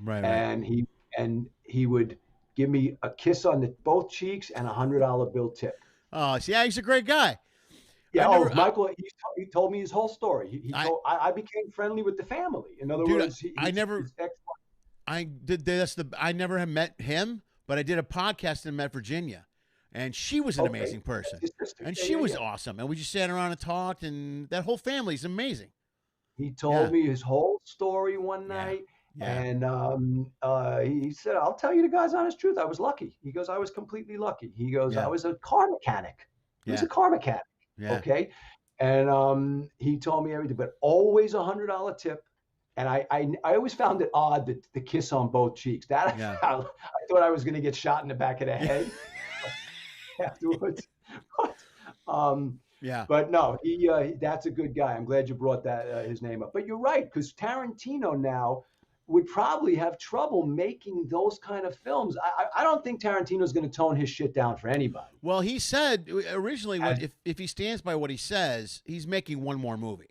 Speaker 1: Right, right.
Speaker 3: and he would give me a kiss on both cheeks and $100 bill tip.
Speaker 1: Oh, see, yeah, he's a great guy.
Speaker 3: Yeah.
Speaker 1: I
Speaker 3: Oh,
Speaker 1: never,
Speaker 3: Michael, he told me his whole story. He
Speaker 1: I,
Speaker 3: told I became friendly with the family. In other
Speaker 1: dude,
Speaker 3: words,
Speaker 1: I never,
Speaker 3: his ex.
Speaker 1: I did this. I never have met him, but I did a podcast and met Virginia, and she was an
Speaker 3: Okay.
Speaker 1: amazing person,
Speaker 3: That's his sister.
Speaker 1: and
Speaker 3: Yeah,
Speaker 1: she
Speaker 3: yeah,
Speaker 1: was
Speaker 3: yeah.
Speaker 1: awesome, and we just sat around and talked, and that whole family's amazing.
Speaker 3: He told
Speaker 1: Yeah.
Speaker 3: me his whole story one
Speaker 1: Yeah.
Speaker 3: night,
Speaker 1: Yeah.
Speaker 3: and he said, "I'll tell you the God's honest truth. I was lucky." He goes, "I was completely lucky." He goes,
Speaker 1: Yeah.
Speaker 3: "I was a car mechanic. He was
Speaker 1: Yeah.
Speaker 3: a car mechanic."
Speaker 1: Yeah.
Speaker 3: Okay. And he told me everything, but always $100 tip. And I always found it odd that the kiss on both cheeks. That
Speaker 1: Yeah.
Speaker 3: I thought I was going to get shot in the back of the head afterwards.
Speaker 1: Yeah.
Speaker 3: But no, he that's a good guy. I'm glad you brought that his name up. But you're right, because Tarantino now would probably have trouble making those kind of films. I don't think Tarantino's going to tone his shit down for anybody.
Speaker 1: Well, he said originally,
Speaker 3: And-
Speaker 1: if he stands by what he says, he's making one more movie.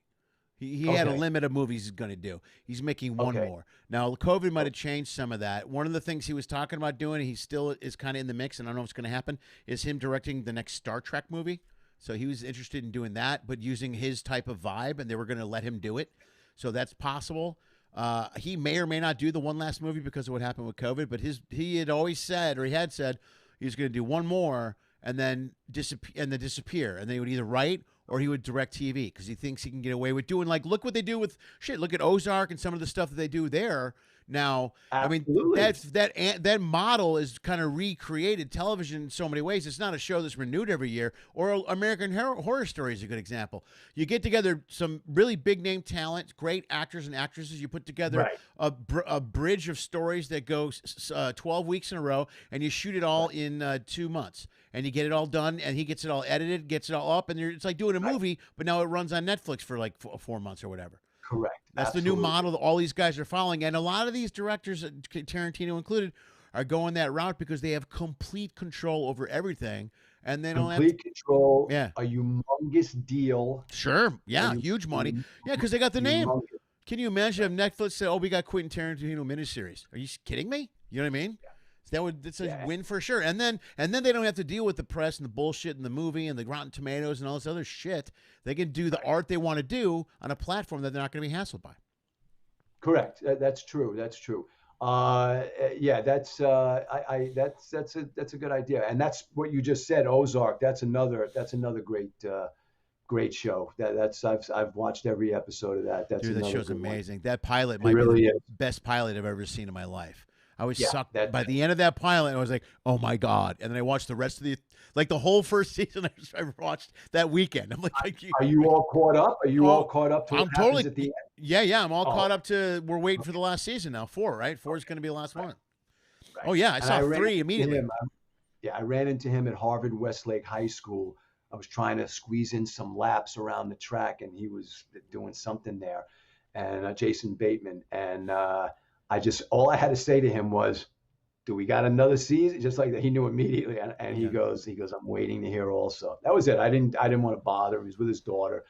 Speaker 1: He had a
Speaker 3: Okay.
Speaker 1: limit of movies he's going to do. He's making one
Speaker 3: Okay.
Speaker 1: more. Now, COVID might have changed some of that. One of the things he was talking about doing, he still is kind of in the mix, and I don't know what's going to happen, is him directing the next Star Trek movie. So he was interested in doing that, but using his type of vibe, and they were going to let him do it. So that's possible. He may or may not do the one last movie because of what happened with COVID, but he had always said, or he had said, he was going to do one more and then disappear, and then he would either write or he would direct TV because he thinks he can get away with doing, like, look what they do with shit. Look at Ozark and some of the stuff that they do there. Now,
Speaker 3: Absolutely.
Speaker 1: I mean, that model is kind of recreated television in so many ways. It's not a show that's renewed every year. Or American Horror Story is a good example. You get together some really big name talent, great actors and actresses. You put together
Speaker 3: Right.
Speaker 1: a bridge of stories that goes 12 weeks in a row, and you shoot it all in 2 months. And you get it all done, and he gets it all edited, gets it all up, and it's like doing a movie, but now it runs on Netflix for like 4 months or whatever.
Speaker 3: Correct.
Speaker 1: That's the new model that all these guys are following. And a lot of these directors, Tarantino included, are going that route because they have complete control over everything. And they don't have
Speaker 3: Complete control.
Speaker 1: Yeah.
Speaker 3: A humongous deal.
Speaker 1: Sure. Yeah.
Speaker 3: Are you-
Speaker 1: Huge money. Yeah. Because they got the name.
Speaker 3: Humongous.
Speaker 1: Can you imagine if Netflix said, oh, we got Quentin Tarantino miniseries? Are you kidding me? You know what I mean?
Speaker 3: Yeah.
Speaker 1: That's a win for sure. And then they don't have to deal with the press and the bullshit and the movie and the Rotten Tomatoes and all this other shit. They can do the art they want to do on a platform that they're not going to be hassled by.
Speaker 3: Correct. That's true. That's true. Yeah, that's a good idea. And that's what you just said, Ozark. That's another great show. I've watched every episode of that. That's
Speaker 1: Dude, that
Speaker 3: another
Speaker 1: show's
Speaker 3: good one.
Speaker 1: amazing. That pilot
Speaker 3: It
Speaker 1: might
Speaker 3: really
Speaker 1: be the
Speaker 3: is.
Speaker 1: best pilot I've ever seen in my life. I was
Speaker 3: Yeah,
Speaker 1: sucked by the end of that pilot. I was like, "Oh my god!" And then I watched the rest of the whole first season. I watched that weekend. I'm like,
Speaker 3: Are you all caught up? Are you all caught up to what
Speaker 1: I'm
Speaker 3: happens
Speaker 1: totally
Speaker 3: at the end?
Speaker 1: Yeah. I'm all
Speaker 3: Oh.
Speaker 1: caught up to. We're waiting for the last season now. 4, right? 4 is going to be the last one.
Speaker 3: Right.
Speaker 1: Oh yeah, I
Speaker 3: And
Speaker 1: saw
Speaker 3: ran
Speaker 1: 3
Speaker 3: into
Speaker 1: immediately.
Speaker 3: him. I ran into him at Harvard Westlake High School. I was trying to squeeze in some laps around the track, and he was doing something there. And Jason Bateman, and all I had to say to him was, "Do we got another season?" Just like that, he knew immediately, and he goes, "I'm waiting to hear also." That was it. I didn't want to bother him. He was with his daughter,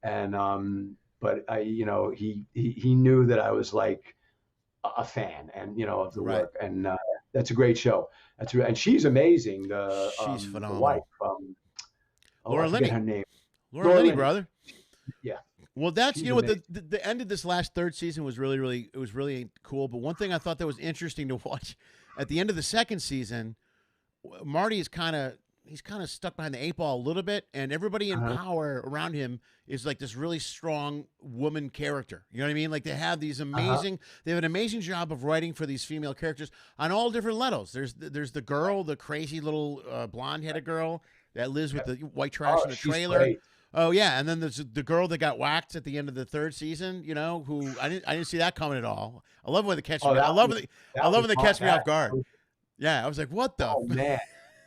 Speaker 3: and but he knew that I was like a fan, and of the
Speaker 1: Right.
Speaker 3: work, and that's a great show. And she's amazing.
Speaker 1: She's
Speaker 3: The
Speaker 1: phenomenal.
Speaker 3: wife,
Speaker 1: Laura
Speaker 3: I forget
Speaker 1: Linney.
Speaker 3: her name.
Speaker 1: Laura
Speaker 3: Laura
Speaker 1: Linney,
Speaker 3: Linney.
Speaker 1: brother.
Speaker 3: Yeah.
Speaker 1: Well, that's
Speaker 3: She's
Speaker 1: what
Speaker 3: amazing.
Speaker 1: the end of this last third season was really cool. But one thing I thought that was interesting to watch at the end of the second season, Marty is he's kind of stuck behind the 8 ball a little bit, and everybody in power around him is like this really strong woman character. You know what I mean? Like they have these amazing, they have an amazing job of writing for these female characters on all different levels. There's the girl, the crazy little blonde-headed girl that lives with the white trash in the
Speaker 3: she's
Speaker 1: trailer.
Speaker 3: great.
Speaker 1: Oh yeah, and then there's the girl that got whacked at the end of the 3rd season. You know, who I didn't see that coming at all. I love when they catch me. I love when they catch me off guard. Yeah, I was like, what the?
Speaker 3: Oh man,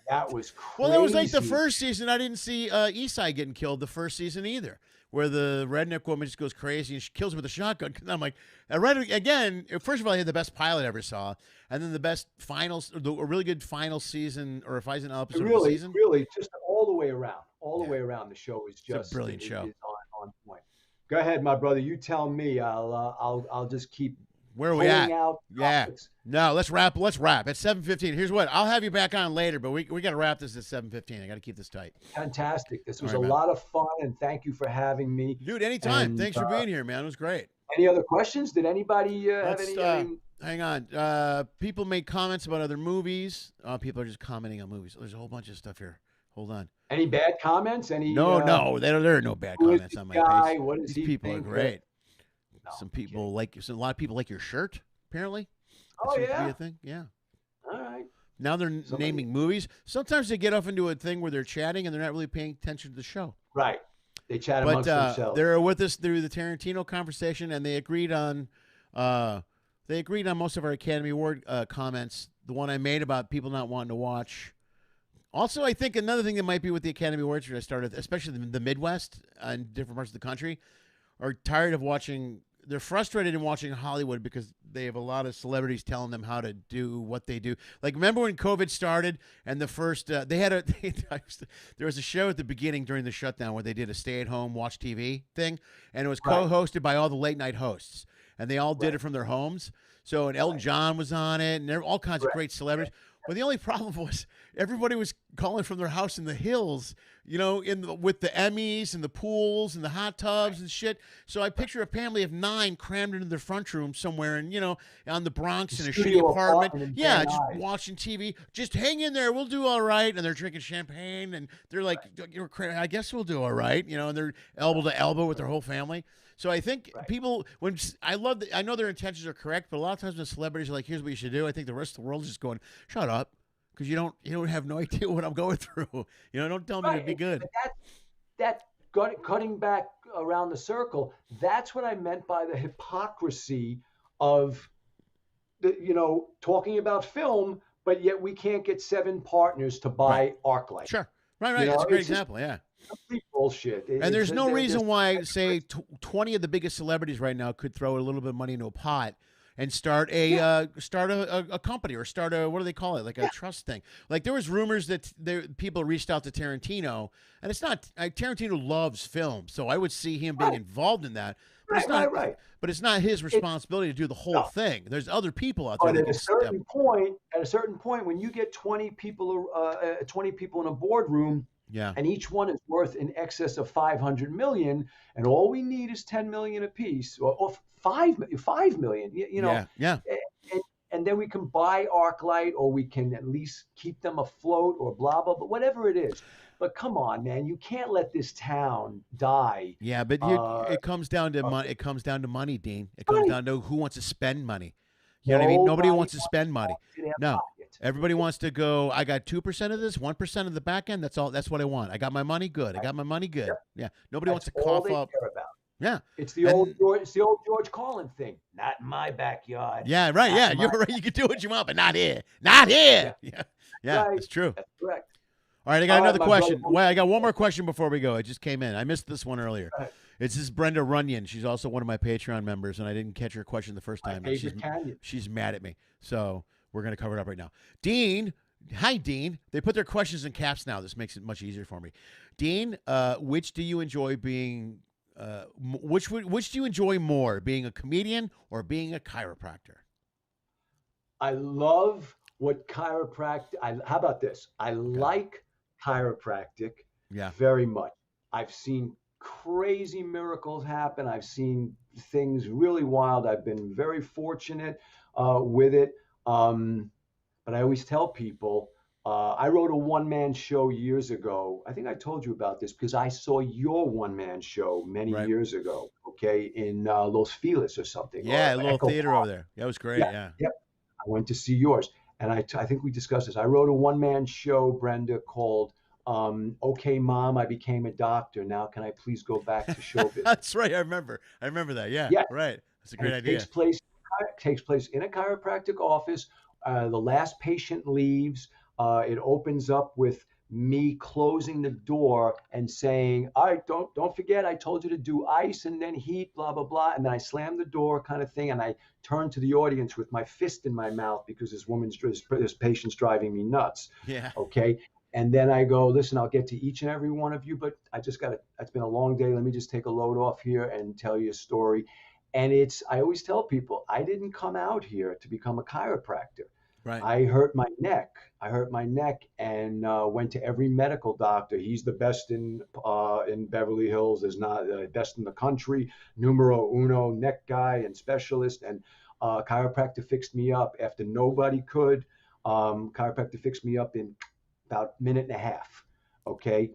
Speaker 3: that was crazy.
Speaker 1: Well, that was like the first season. I didn't see Eastside getting killed the first season either, where the redneck woman just goes crazy and she kills him with a shotgun. And I'm like, I read it again. First of all, he had the best pilot I ever saw, and then the best finals, a really good final season or a final episode of the season.
Speaker 3: Really, just all the way around. All the way around, the show is just
Speaker 1: it's a brilliant show.
Speaker 3: Is on point. Go ahead, my brother. You tell me. I'll just keep.
Speaker 1: Where are we at?
Speaker 3: Yeah.
Speaker 1: No, let's wrap. It's 7:15. Here's what. I'll have you back on later, but we got to wrap this at 7:15. I got to keep this tight.
Speaker 3: Fantastic. This was a lot of fun, and thank you for having me.
Speaker 1: Dude, anytime. Thanks for being here, man. It was great.
Speaker 3: Any other questions? Did anybody have any?
Speaker 1: Hang on. People make comments about other movies. People are just commenting on movies. There's a whole bunch of stuff here. Hold on.
Speaker 3: Any bad comments?
Speaker 1: No. There are no bad comments on my page.
Speaker 3: What is
Speaker 1: These people are great. A lot of people like your shirt, apparently.
Speaker 3: Oh, yeah?
Speaker 1: Be a thing? Yeah.
Speaker 3: All right.
Speaker 1: Now they're naming movies. Sometimes they get off into a thing where they're chatting and they're not really paying attention to the show.
Speaker 3: Right. They chat amongst themselves.
Speaker 1: They're with us through the Tarantino conversation, and they agreed on most of our Academy Award comments. The one I made about people not wanting to watch. Also, I think another thing that might be with the Academy Awards, which I started, especially the Midwest and different parts of the country, are tired of watching. They're frustrated in watching Hollywood because they have a lot of celebrities telling them how to do what they do. Like, remember when COVID started and the first there was a show at the beginning during the shutdown where they did a stay-at-home watch TV thing, and it was co-hosted by all the late-night hosts, and they all did it from their homes. So, and Elton John was on it, and there were all kinds of great celebrities. But the only problem was everybody was calling from their house in the hills, you know, with the Emmys and the pools and the hot tubs and shit. So I picture a family of 9 crammed into their front room somewhere, and on the Bronx in a shitty apartment. Yeah, just watching TV. Just hang in there, we'll do all right. And they're drinking champagne, and they're like, I guess we'll do all right, and they're elbow to elbow with their whole family. So I think people, I know their intentions are correct, but a lot of times when celebrities are like, here's what you should do, I think the rest of the world is just going, shut up, because you don't have no idea what I'm going through. Don't tell me to be good.
Speaker 3: That cutting back around the circle, that's what I meant by the hypocrisy of talking about film, but yet we can't get 7 partners to buy ArcLight.
Speaker 1: Sure. Right. That's a great example, yeah.
Speaker 3: Complete bullshit.
Speaker 1: And there's no reason why, say, 20 of the biggest celebrities right now could throw a little bit of money into a pot and start a company, or start a, what do they call it, like a trust thing. Like, there was rumors that people reached out to Tarantino, and it's not, Tarantino loves film, so I would see him being involved in that. But it's not, but it's not his responsibility to do the whole thing. There's other people out there.
Speaker 3: But at a certain point, when you get 20 people in a boardroom, and each one is worth in excess of $500 million, and all we need is $10 million apiece, or $5 million. And then we can buy ArcLight, or we can at least keep them afloat, or blah blah, but whatever it is. But come on, man, you can't let this town die.
Speaker 1: Yeah, but it comes down to money. It comes down to money, Dean. It comes down to who wants to spend money. You know what I mean? Nobody wants to spend money. No. Everybody wants to go, I got 2% of this, 1% of the back end. That's all. That's what I want. I got my money good. I got my money good. Yeah. Nobody wants to cough up. Yeah.
Speaker 3: It's the old George Carlin thing. Not in my backyard.
Speaker 1: Yeah, right. Yeah. You're right. You can do what you want, but not here. Not here. Yeah.
Speaker 3: Right.
Speaker 1: It's true.
Speaker 3: That's correct.
Speaker 1: All right. I got another question. Wait, I got one more question before we go. It just came in. I missed this one earlier. It's this Brenda Runyon. She's also one of my Patreon members, and I didn't catch her question the first time. She's mad at me. So we're going to cover it up right now. Dean. Hi, Dean. They put their questions in caps now. This makes it much easier for me. Dean, which do you enjoy being? Which do you enjoy more, being a comedian or being a chiropractor?
Speaker 3: I love what chiropractic. How about this? I like chiropractic very much. I've seen crazy miracles happen. I've seen things really wild. I've been very fortunate with it. But I always tell people, I wrote a one-man show years ago. I think I told you about this because I saw your one-man show many years ago, in Los Feliz or something.
Speaker 1: Yeah, a little theater over there. That was great, yeah.
Speaker 3: Yep. I went to see yours. And I think we discussed this. I wrote a one-man show, Brenda, called Okay, Mom, I became a doctor. Now can I please go back to show business?
Speaker 1: That's right. I remember that. Yeah.
Speaker 3: Yeah.
Speaker 1: Right. That's a
Speaker 3: And
Speaker 1: great
Speaker 3: it
Speaker 1: idea.
Speaker 3: takes place in a chiropractic office. The last patient leaves. It opens up with me closing the door and saying, "All right, don't forget, I told you to do ice and then heat, blah blah blah." And then I slam the door, kind of thing, and I turn to the audience with my fist in my mouth because this patient's driving me nuts.
Speaker 1: Yeah.
Speaker 3: Okay. And then I go, "Listen, I'll get to each and every one of you, but I just got to, it's been a long day. Let me just take a load off here and tell you a story." And I always tell people, I didn't come out here to become a chiropractor.
Speaker 1: Right.
Speaker 3: I hurt my neck. And went to every medical doctor. He's the best in Beverly Hills. There's not the best in the country. Numero uno neck guy and specialist. And chiropractor fixed me up after nobody could. Chiropractor fixed me up in about a minute and a half. Okay.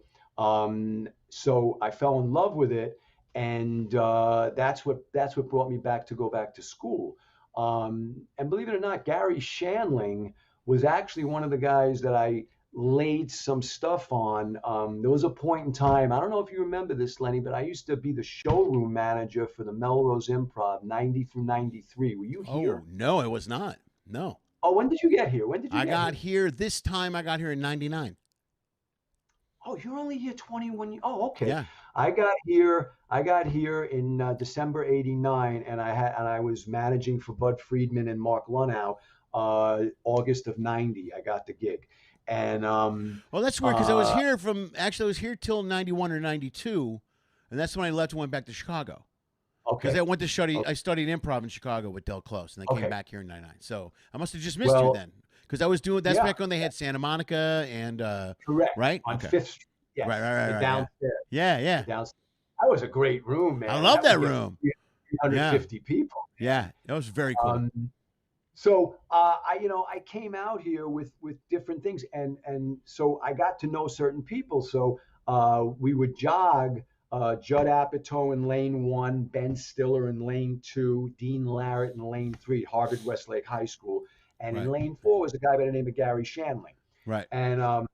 Speaker 3: So I fell in love with it. And that's what brought me back to go back to school. And believe it or not, Gary Shandling was actually one of the guys that I laid some stuff on. There was a point in time, I don't know if you remember this, Lenny, but I used to be the showroom manager for the Melrose Improv, 90 through 93. Were you here?
Speaker 1: Oh, no, it was not. No.
Speaker 3: Oh, when did you get here?
Speaker 1: I got here this time. I got here in 99.
Speaker 3: Oh, you're only here 21 years. Oh, okay.
Speaker 1: Yeah.
Speaker 3: I got here in December '89, and I was managing for Bud Friedman and Mark Lunow. August of '90, I got the gig, and
Speaker 1: well, that's weird because I was here till 91 or 92, and that's when I left and went back to Chicago.
Speaker 3: Okay.
Speaker 1: Because I went to study. Okay. I studied improv in Chicago with Del Close, and then came back here in '99. So I must have just missed you then, because I was doing. That's back when they had Santa Monica and
Speaker 3: correct,
Speaker 1: right
Speaker 3: on Fifth Street. Yes.
Speaker 1: Right.
Speaker 3: Downstairs.
Speaker 1: Yeah.
Speaker 3: Downstairs. That was a great room, man.
Speaker 1: I love that room.
Speaker 3: 350 people.
Speaker 1: Yeah, that was very cool.
Speaker 3: So I came out here with different things, and so I got to know certain people. So we would jog. Judd Apatow in lane 1, Ben Stiller in lane 2, Dean Larit in lane 3, Harvard Westlake High School, and in lane 4 was a guy by the name of Gary Shandling.
Speaker 1: Right.
Speaker 3: And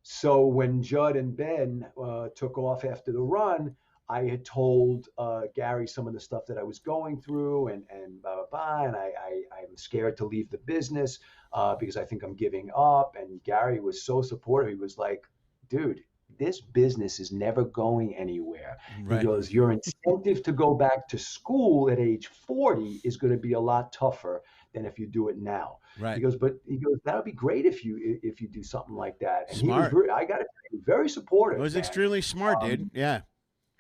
Speaker 3: so when Judd and Ben took off after the run, I had told Gary some of the stuff that I was going through and blah, blah, blah. And I'm scared to leave the business because I think I'm giving up. And Gary was so supportive. He was like, "Dude, this business is never going anywhere." Right. He goes, "Your incentive to go back to school at age 40 is going to be a lot tougher than if you do it now."
Speaker 1: Right.
Speaker 3: He goes, "That would be great if you do something like that." And
Speaker 1: smart.
Speaker 3: He was I got to say, very supportive.
Speaker 1: It was extremely smart, dude. Yeah.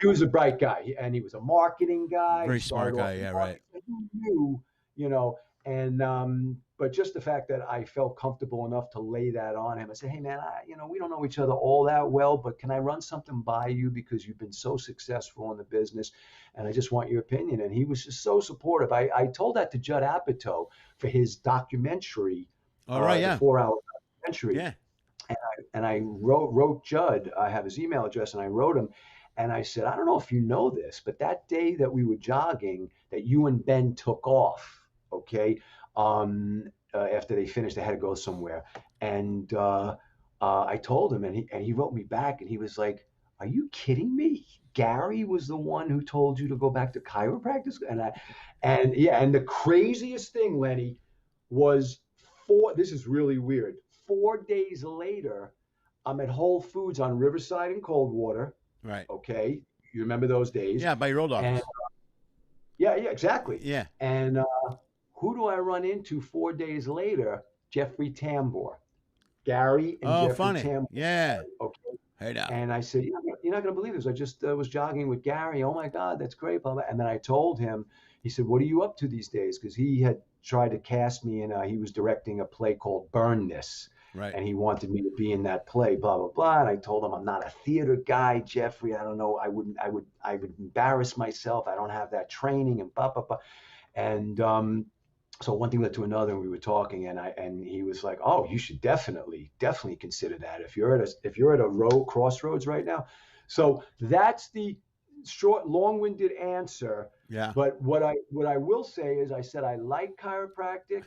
Speaker 3: He was a bright guy, and he was a marketing guy.
Speaker 1: Very smart guy. Yeah. Right.
Speaker 3: Who knew, and but just the fact that I felt comfortable enough to lay that on him. I said, "Hey, man, we don't know each other all that well, but can I run something by you because you've been so successful in the business, and I just want your opinion." And he was just so supportive. I told that to Judd Apatow for his documentary.
Speaker 1: All right,
Speaker 3: the 4-hour documentary.
Speaker 1: Yeah.
Speaker 3: And I wrote Judd. I have his email address, and I wrote him. And I said, "I don't know if you know this, but that day that we were jogging, that you and Ben took off, okay, after they finished, they had to go somewhere." And I told him, and he wrote me back, and he was like, "Are you kidding me? Gary was the one who told you to go back to chiropractic?" And the craziest thing, Lenny, was this is really weird. 4 days later, I'm at Whole Foods on Riverside in Coldwater.
Speaker 1: Right.
Speaker 3: Okay. You remember those days?
Speaker 1: Yeah, by your old office.
Speaker 3: Yeah, exactly.
Speaker 1: Yeah.
Speaker 3: And who do I run into 4 days later? Jeffrey Tambor. Gary and Jeffrey
Speaker 1: funny.
Speaker 3: Tambor.
Speaker 1: Yeah.
Speaker 3: Okay.
Speaker 1: Hey now.
Speaker 3: And I said, "You're not going to believe this. I just was jogging with Gary. Oh my God, that's great." Blah, blah. And then I told him, he said, "What are you up to these days?" Because he had tried to cast me in. He was directing a play called Burn This.
Speaker 1: Right.
Speaker 3: And he wanted me to be in that play, blah, blah, blah. And I told him, "I'm not a theater guy, Jeffrey. I don't know. I would embarrass myself. I don't have that training," and blah, blah, blah. And so one thing led to another, and we were talking, and he was like, "Oh, you should definitely consider that if you're at a crossroads right now." So that's the short, long-winded answer.
Speaker 1: Yeah.
Speaker 3: But what I will say is, I said I like chiropractic.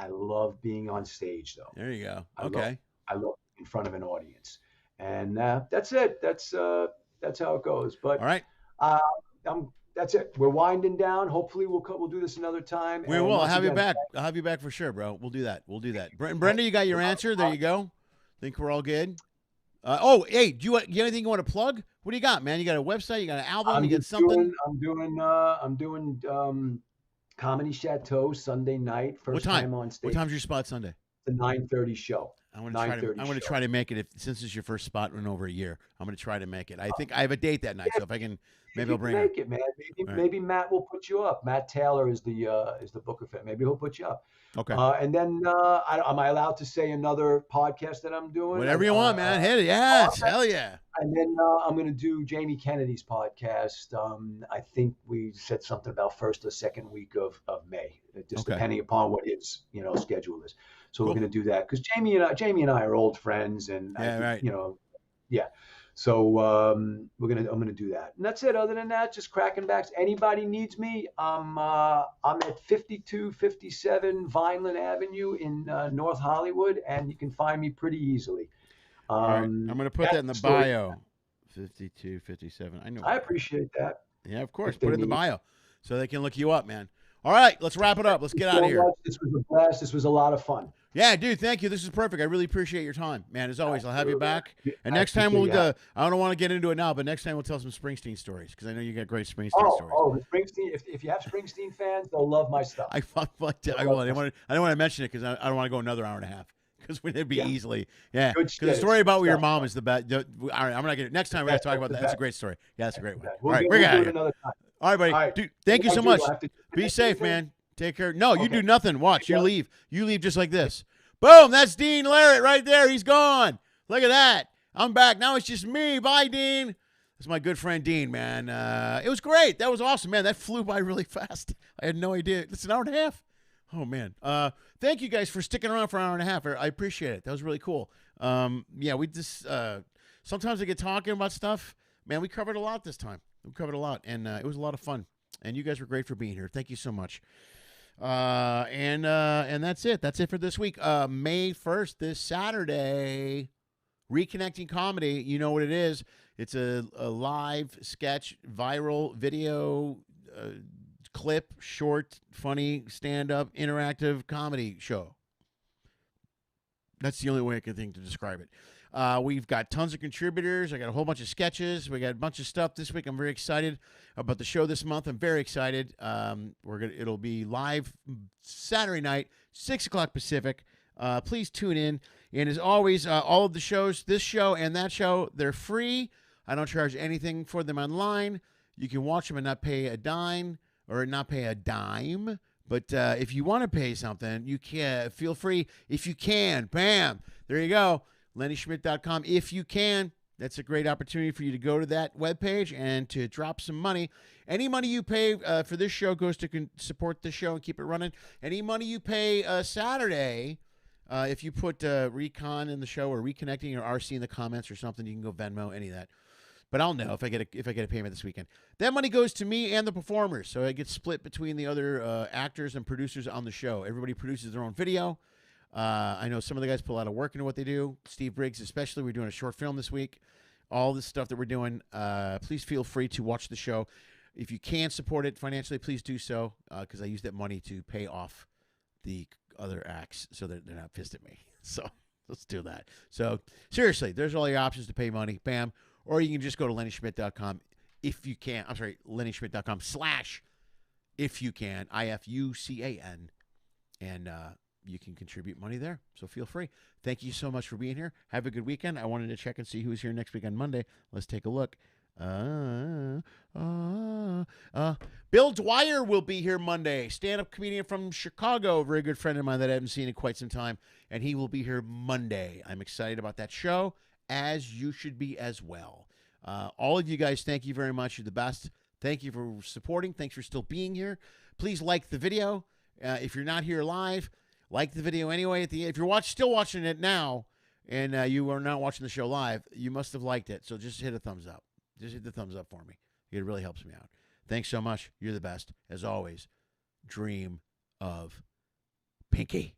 Speaker 3: I love being on stage, though.
Speaker 1: There you go. Okay.
Speaker 3: I love in front of an audience. And that's it. That's how it goes. But
Speaker 1: All right.
Speaker 3: that's it. We're winding down. Hopefully, we'll do this another time.
Speaker 1: We
Speaker 3: And
Speaker 1: will. I'll
Speaker 3: once
Speaker 1: have you
Speaker 3: again,
Speaker 1: back. I'll have you back for sure, bro. We'll do that. Brenda, you got your answer. There you go. Think we're all good. Hey, do you anything you want to plug? What do you got, man? You got a website? You got an album? You got something?
Speaker 3: I'm doing Comedy Chateau Sunday night.
Speaker 1: What
Speaker 3: First
Speaker 1: time?
Speaker 3: time on stage.
Speaker 1: What time's your spot Sunday?
Speaker 3: The 9:30 show.
Speaker 1: I'm gonna try to make it since it's your first spot in over a year. I'm gonna try to make it. I think I have a date that night, so if I can, maybe I'll bring
Speaker 3: make
Speaker 1: her.
Speaker 3: it, man. Maybe Matt will put you up. Matt Taylor is the booker fit. Maybe he'll put you up.
Speaker 1: Okay.
Speaker 3: And then am I allowed to say another podcast that I'm doing?
Speaker 1: Whatever you want, man. Hit it. Yes. Hell yeah.
Speaker 3: And then I'm going to do Jamie Kennedy's podcast. I think we said something about first or second week of May, just depending upon what his schedule is. So we're going to do that because Jamie and I are old friends, and
Speaker 1: right.
Speaker 3: So I'm gonna do that, and that's it. Other than that, just cracking backs. Anybody needs me, I'm at 5257 Vineland Avenue in North Hollywood, and you can find me pretty easily.
Speaker 1: All right. I'm gonna put that in the bio. 5257. I know.
Speaker 3: I appreciate that.
Speaker 1: Yeah, of course. Put it in the bio so they can look you up, man. All right, let's wrap it up. Let's get out of here.
Speaker 3: This was a blast. This was a lot of fun.
Speaker 1: Yeah, dude, thank you. This is perfect. I really appreciate your time, man. As always, I'll have you back. And next time we'll go. I don't want to get into it now, but next time we'll tell some Springsteen stories because I know you got great Springsteen stories.
Speaker 3: Oh, the Springsteen. If you have Springsteen fans, they'll love my stuff.
Speaker 1: I don't want to mention it because I don't want to go another hour and a half because it'd be easily. Yeah, because the story about your mom is the best. All right, I'm not getting. Next time we're gonna talk about that. That's a great story. Yeah, that's a great one. All right, we're gonna do it another time. All right, buddy. All right. Dude, thank you so much. Be safe, man. Take care. No, you do nothing. Watch. You leave. You leave just like this. Boom. That's Dean Larit right there. He's gone. Look at that. I'm back. Now it's just me. Bye, Dean. That's my good friend, Dean, man. It was great. That was awesome, man. That flew by really fast. I had no idea. It's an hour and a half. Oh, man. Thank you guys for sticking around for an hour and a half. I appreciate it. That was really cool. Yeah, we just sometimes I get talking about stuff. Man, we covered a lot this time. We covered a lot, and it was a lot of fun. And you guys were great for being here. Thank you so much. And that's it. That's it for this week. May 1st, this Saturday, Reconnecting Comedy. You know what it is. It's a live sketch, viral video, clip, short, funny, stand-up, interactive comedy show. That's the only way I can think to describe it. We've got tons of contributors. I got a whole bunch of sketches. We got a bunch of stuff this week. I'm very excited about the show this month. I'm very excited. It'll be live Saturday night, 6 o'clock Pacific. Please tune in. And as always, all of the shows, this show and that show, they're free. I don't charge anything for them online. You can watch them and not pay a dime or not pay a dime. But if you want to pay something, you can. Feel free. If you can, bam, there you go. LennySchmidt.com. If you can, that's a great opportunity for you to go to that webpage and to drop some money. Any money you pay for this show goes to support the show and keep it running. Any money you pay Saturday, if you put Recon in the show or Reconnecting or RC in the comments or something, you can go Venmo, any of that. But I'll know if I get a payment this weekend. That money goes to me and the performers, so it gets split between the other actors and producers on the show. Everybody produces their own video. I know some of the guys put a lot of work into what they do. Steve Briggs especially. We're doing a short film this week. All this stuff that we're doing, please feel free to watch the show. If you can support it financially, please do so, because I use that money to pay off the other acts so that they're not pissed at me. So let's do that. So seriously, there's all your options to pay money. Bam. Or you can just go to LennySchmidt.com if you can. I'm sorry, LennySchmidt.com/if you can, IFUCAN. And you can contribute money there. So feel free. Thank you so much for being here. Have a good weekend. I wanted to check and see who's here next week on Monday. Let's take a look. Bill Dwyer will be here Monday. Stand-up comedian from Chicago. Very good friend of mine that I haven't seen in quite some time. And he will be here Monday. I'm excited about that show, as you should be as well. All of you guys, thank you very much. You're the best. Thank you for supporting. Thanks for still being here. Please like the video. If you're not here live, like the video anyway. If you're still watching it now and you are not watching the show live, you must have liked it. So just hit a thumbs up. Just hit the thumbs up for me. It really helps me out. Thanks so much. You're the best. As always, dream of Pinky.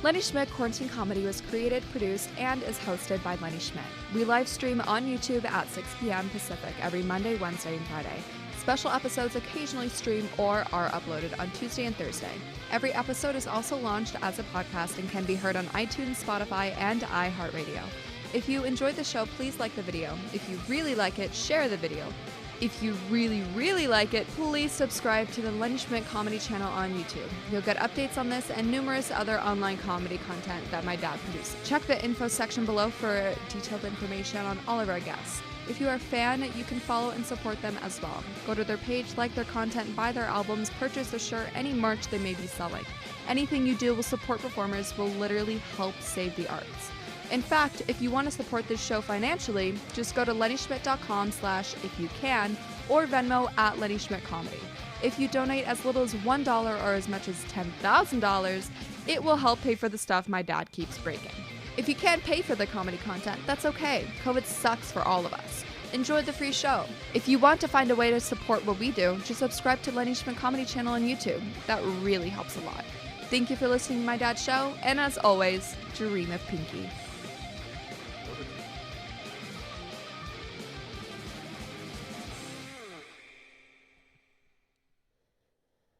Speaker 4: Lenny Schmidt Quarantine Comedy was created, produced, and is hosted by Lenny Schmidt. We live stream on YouTube at 6 p.m. Pacific every Monday, Wednesday, and Friday. Special episodes occasionally stream or are uploaded on Tuesday and Thursday. Every episode is also launched as a podcast and can be heard on iTunes, Spotify, and iHeartRadio. If you enjoyed the show, please like the video. If you really like it, share the video. If you really, really like it, please subscribe to the Lenny Schmidt Comedy channel on YouTube. You'll get updates on this and numerous other online comedy content that my dad produces. Check the info section below for detailed information on all of our guests. If you are a fan, you can follow and support them as well. Go to their page, like their content, buy their albums, purchase a shirt, any merch they may be selling. Anything you do will support performers, will literally help save the arts. In fact, if you want to support this show financially, just go to lennyschmidt.com/ifyoucan or Venmo at Lenny Schmidt Comedy. If you donate as little as $1 or as much as $10,000, it will help pay for the stuff my dad keeps breaking. If you can't pay for the comedy content, that's okay. COVID sucks for all of us. Enjoy the free show. If you want to find a way to support what we do, just subscribe to Lenny Schmidt Comedy channel on YouTube. That really helps a lot. Thank you for listening to my dad's show, and as always, dream of Pinky.